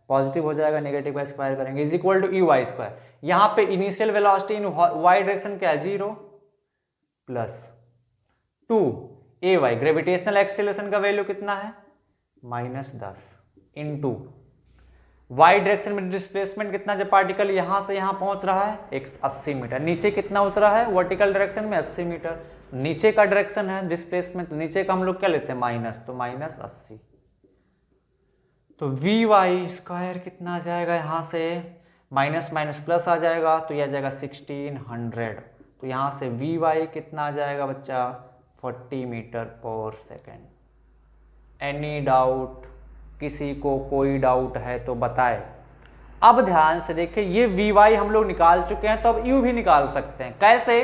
पॉजिटिव हो जाएगा, नेगेटिव का स्क्वायर करेंगे, is equal to ey square. यहाँ पे initial velocity in y direction क्या है 0 प्लस 2ay, ग्रेविटेशनल एक्सीलरेशन का वैल्यू कितना है -10 इंटू y डायरेक्शन में डिस्प्लेसमेंट कितना, जब पार्टिकल यहां से यहां पहुंच रहा है 80 मीटर, नीचे कितना उतरा है वर्टिकल डायरेक्शन में 80 मीटर, नीचे का डायरेक्शन है डिस्प्लेसमेंट, नीचे का हम लोग क्या लेते हैं माइनस, तो -80, तो vy स्क्वायर कितना आ जाएगा, यहाँ से माइनस माइनस प्लस आ जाएगा तो यह आ जाएगा 1600, तो यहाँ से vy कितना आ जाएगा बच्चा 40 metre per second. Any doubt, किसी को कोई डाउट है तो बताए। अब ध्यान से देखिए, ये vy हम लोग निकाल चुके हैं, तो अब u भी निकाल सकते हैं। कैसे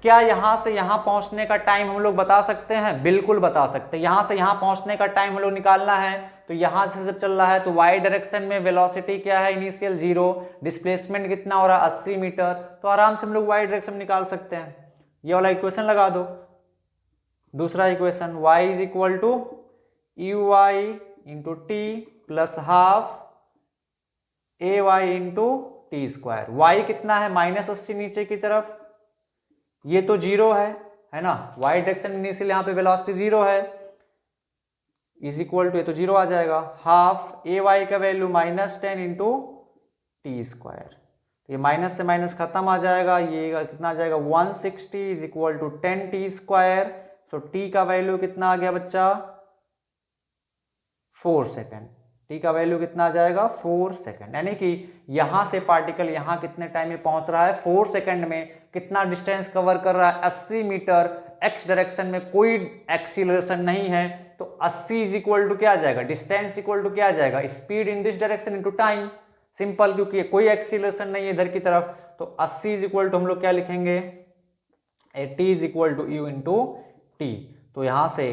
क्या यहाँ से यहाँ पहुंचने का टाइम हम लोग बता सकते हैं? बिल्कुल बता सकते हैं। यहाँ से यहाँ पहुंचने का टाइम हम लोग निकालना है तो यहाँ से जब चल रहा है तो वाई डायरेक्शन में वेलोसिटी क्या है? इनिशियल 0, डिस्प्लेसमेंट कितना हो रहा है? 80 मीटर। तो आराम से हम लोग वाई डायरेक्शन निकाल सकते हैं। ये वाला इक्वेशन लगा दो। दूसरा equation y is equal to u y into T plus half A Y into T square. Y कितना है? -80 नीचे की तरफ, ये तो 0 है ना। वाई डायरेक्शन इनिशियल यहाँ पे वेलोसिटी 0 है, इज इक्वल टू, ये तो 0 आ जाएगा, हाफ ए वाई का वैल्यू -10 इंटू टी स्क्वायर। तो ये माइनस से माइनस खत्म आ जाएगा, ये कितना आ जाएगा? 160 is equal to 10 T square. So t का वैल्यू कितना आ गया बच्चा? 4 सेकेंड। टी का वैल्यू कितना आ जाएगा? 4 सेकेंड। यानी कि यहां से पार्टिकल यहां कितने टाइम में पहुंच रहा है? 4 सेकेंड में। कितना डिस्टेंस कवर कर रहा है? 80 मीटर। एक्स डायरेक्शन में कोई एक्सीलरेशन नहीं है तो 80 इज इक्वल टू क्या आ जाएगा? डिस्टेंस इक्वल टू क्या आ जाएगा? Speed in this direction into time. Simple, क्योंकि कोई एक्सीलरेशन नहीं है इधर की तरफ। तो 80 इज इक्वल टू हम लोग क्या लिखेंगे? T is equal to u into t. तो यहां से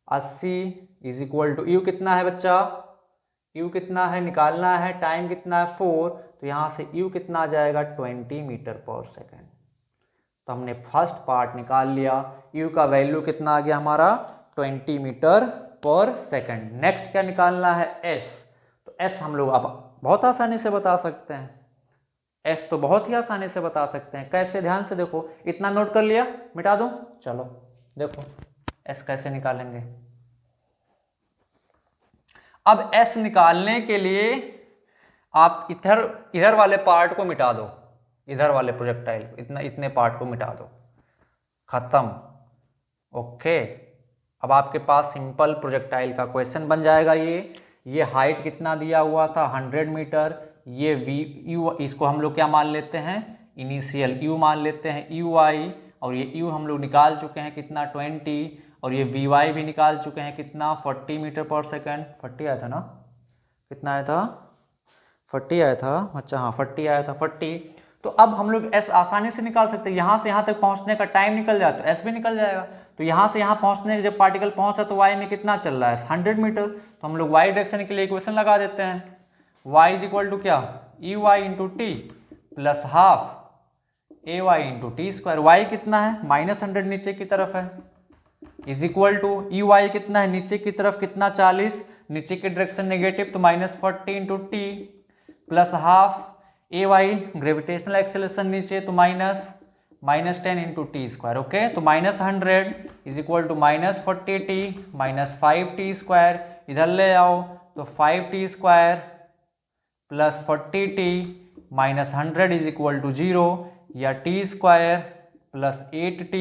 80 इज इक्वल टू यू कितना है बच्चा? यू कितना है निकालना है, टाइम कितना है 4, तो यहां से यू कितना आ जाएगा? 20 मीटर पर सेकेंड। तो हमने फर्स्ट पार्ट निकाल लिया। यू का वैल्यू कितना आ गया हमारा? 20 मीटर पर सेकेंड। नेक्स्ट क्या निकालना है? एस। तो एस हम लोग अब बहुत आसानी से बता सकते हैं। एस तो बहुत ही आसानी से बता सकते हैं। कैसे? ध्यान से देखो। इतना नोट कर लिया? मिटा दो। चलो देखो एस कैसे निकालेंगे। अब एस निकालने के लिए आप इधर वाले पार्ट को मिटा दो, इधर वाले प्रोजेक्टाइल इतने पार्ट को मिटा दो, खत्म। ओके, अब आपके पास सिंपल प्रोजेक्टाइल का क्वेश्चन बन जाएगा। ये हाइट कितना दिया हुआ था? 100 मीटर। ये वी यू, इसको हम लोग क्या मान लेते हैं? इनिशियल यू मान लेते हैं, यू आई। और ये यू हम लोग निकाल चुके हैं कितना? 20। और ये वी वाई भी निकाल चुके हैं कितना? 40 मीटर पर सेकेंड। 40 आया था ना? कितना आया था? 40 आया था। अच्छा हाँ 40 आया था, 40। तो अब हम लोग एस आसानी से निकाल सकते हैं। यहाँ से यहाँ तक पहुँचने का टाइम निकल जाए तो एस भी निकल जाएगा। तो यहाँ से यहाँ पहुँचने जब पार्टिकल पहुँचा तो वाई में कितना चल रहा है? 100 मीटर। तो हम लोग वाई डायरेक्शन के लिए इक्वेशन लगा देते हैं। वाई इज इक्वल टू क्या? E Y into T plus half ए Y into T square. Y कितना है? -100 नीचे की तरफ है, is equal to E Y कितना है? नीचे की तरफ कितना? 40। नीचे की डायरेक्शन नेगेटिव तो -40 इंटू टी प्लस हाफ ए वाई ग्रेविटेशनल एक्सेलरेशन नीचे तो -10 इंटू टी स्क्वायर। ओके, तो -100 is equal to -40t -5t square. इधर ले आओ तो 5t square plus 40t -100 is equal to 0, या T square plus 8t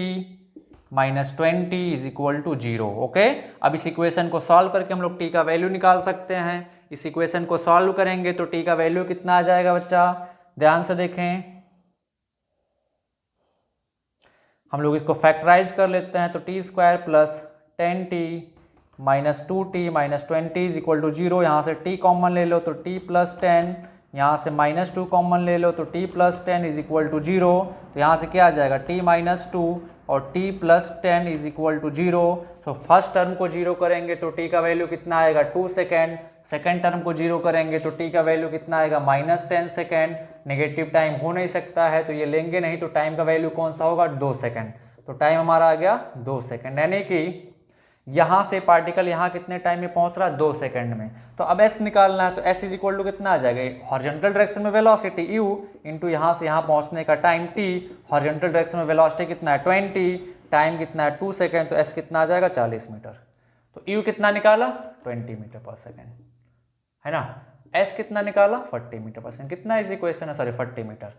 -20 is equal to 0। Okay, अब इस इक्वेशन को सॉल्व करके हम लोग टी का वैल्यू निकाल सकते हैं। इस इक्वेशन को सॉल्व करेंगे तो टी का वैल्यू कितना आ जाएगा बच्चा? ध्यान से देखें, हम लोग इसको फैक्टराइज कर लेते हैं तो t square plus 10t -2t -20 is equal to 0। यहाँ से t कॉमन ले लो तो t प्लस 10, यहाँ से -2 कॉमन ले लो तो t plus 10 is equal to 0। तो यहाँ से क्या आ जाएगा? t -2 और t plus 10 is equal to 0। तो फर्स्ट टर्म को 0 करेंगे तो t का वैल्यू कितना आएगा? 2 सेकेंड। सेकेंड टर्म को 0 करेंगे तो t का वैल्यू कितना आएगा? -10 सेकेंड। नेगेटिव टाइम हो नहीं सकता है तो ये लेंगे नहीं, तो टाइम का वैल्यू कौन सा होगा? 2 सेकेंड। तो टाइम हमारा आ गया 2 सेकेंड, यानी कि यहाँ से पार्टिकल यहाँ कितने टाइम में पहुँच रहा है? 2 सेकेंड में। तो अब s निकालना है तो s इज इक्वल टू कितना आ जाएगा? हॉरिजॉन्टल डायरेक्शन में वेलोसिटी u इंटू यहाँ से यहाँ पहुँचने का टाइम t। हॉरिजॉन्टल डायरेक्शन में वेलोसिटी कितना है? 20, टाइम कितना है? 2 सेकेंड। तो s कितना आ जाएगा? 40 मीटर। तो u कितना निकाला? 20 मीटर पर सेकेंड, है ना। s कितना निकाला? 40 मीटर पर सेकेंड। कितना इस इक्वेशन है? Sorry 40 metre.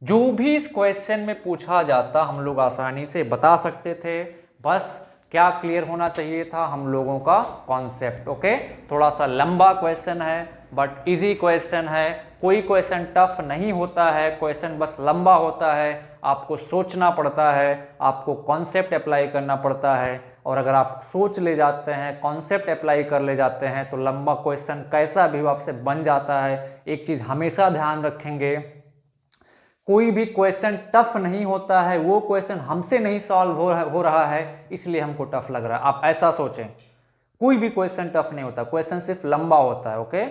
जो भी इस क्वेश्चन में पूछा जाता हम लोग आसानी से बता सकते थे। बस क्या क्लियर होना चाहिए था हम लोगों का कॉन्सेप्ट। ओके, थोड़ा सा लंबा क्वेश्चन है बट इजी क्वेश्चन है। कोई क्वेश्चन टफ नहीं होता है, क्वेश्चन बस लंबा होता है। आपको सोचना पड़ता है, आपको कॉन्सेप्ट अप्लाई करना पड़ता है। और अगर आप सोच ले जाते हैं, कॉन्सेप्ट अप्लाई कर ले जाते हैं तो लंबा क्वेश्चन कैसा भी हो आपसे बन जाता है। एक चीज़ हमेशा ध्यान रखेंगे कोई भी क्वेश्चन टफ नहीं होता है, वो क्वेश्चन हमसे नहीं सॉल्व हो रहा है इसलिए हमको टफ लग रहा है। आप ऐसा सोचें, कोई भी क्वेश्चन टफ नहीं होता, क्वेश्चन सिर्फ लंबा होता है। ओके,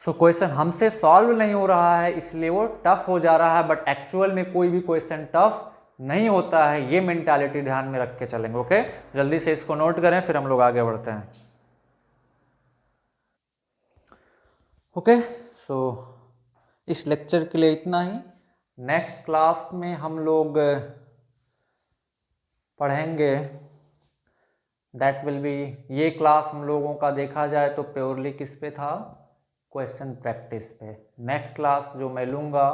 सो क्वेश्चन हमसे सॉल्व नहीं हो रहा है इसलिए वो टफ हो जा रहा है, बट एक्चुअल में कोई भी क्वेश्चन टफ नहीं होता है। ये मेंटालिटी ध्यान में रख के चलेंगे। ओके, जल्दी से इसको नोट करें फिर हम लोग आगे बढ़ते हैं। ओके, सो इस लेक्चर के लिए इतना ही। नेक्स्ट क्लास में हम लोग पढ़ेंगे, दैट विल बी, ये क्लास हम लोगों का देखा जाए तो प्योरली किस पे था, क्वेश्चन प्रैक्टिस पे। नेक्स्ट क्लास जो मैं लूँगा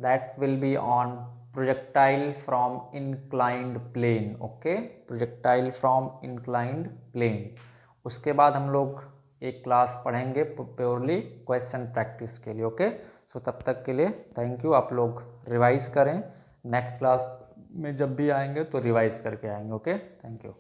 that will be on projectile from inclined plane. Okay, projectile from inclined plane. उसके बाद हम लोग एक क्लास पढ़ेंगे प्योरली क्वेश्चन प्रैक्टिस के लिए। ओके, सो तब तक के लिए थैंक यू। आप लोग रिवाइज करें, नेक्स्ट क्लास में जब भी आएंगे तो रिवाइज करके आएंगे। Okay, thank you.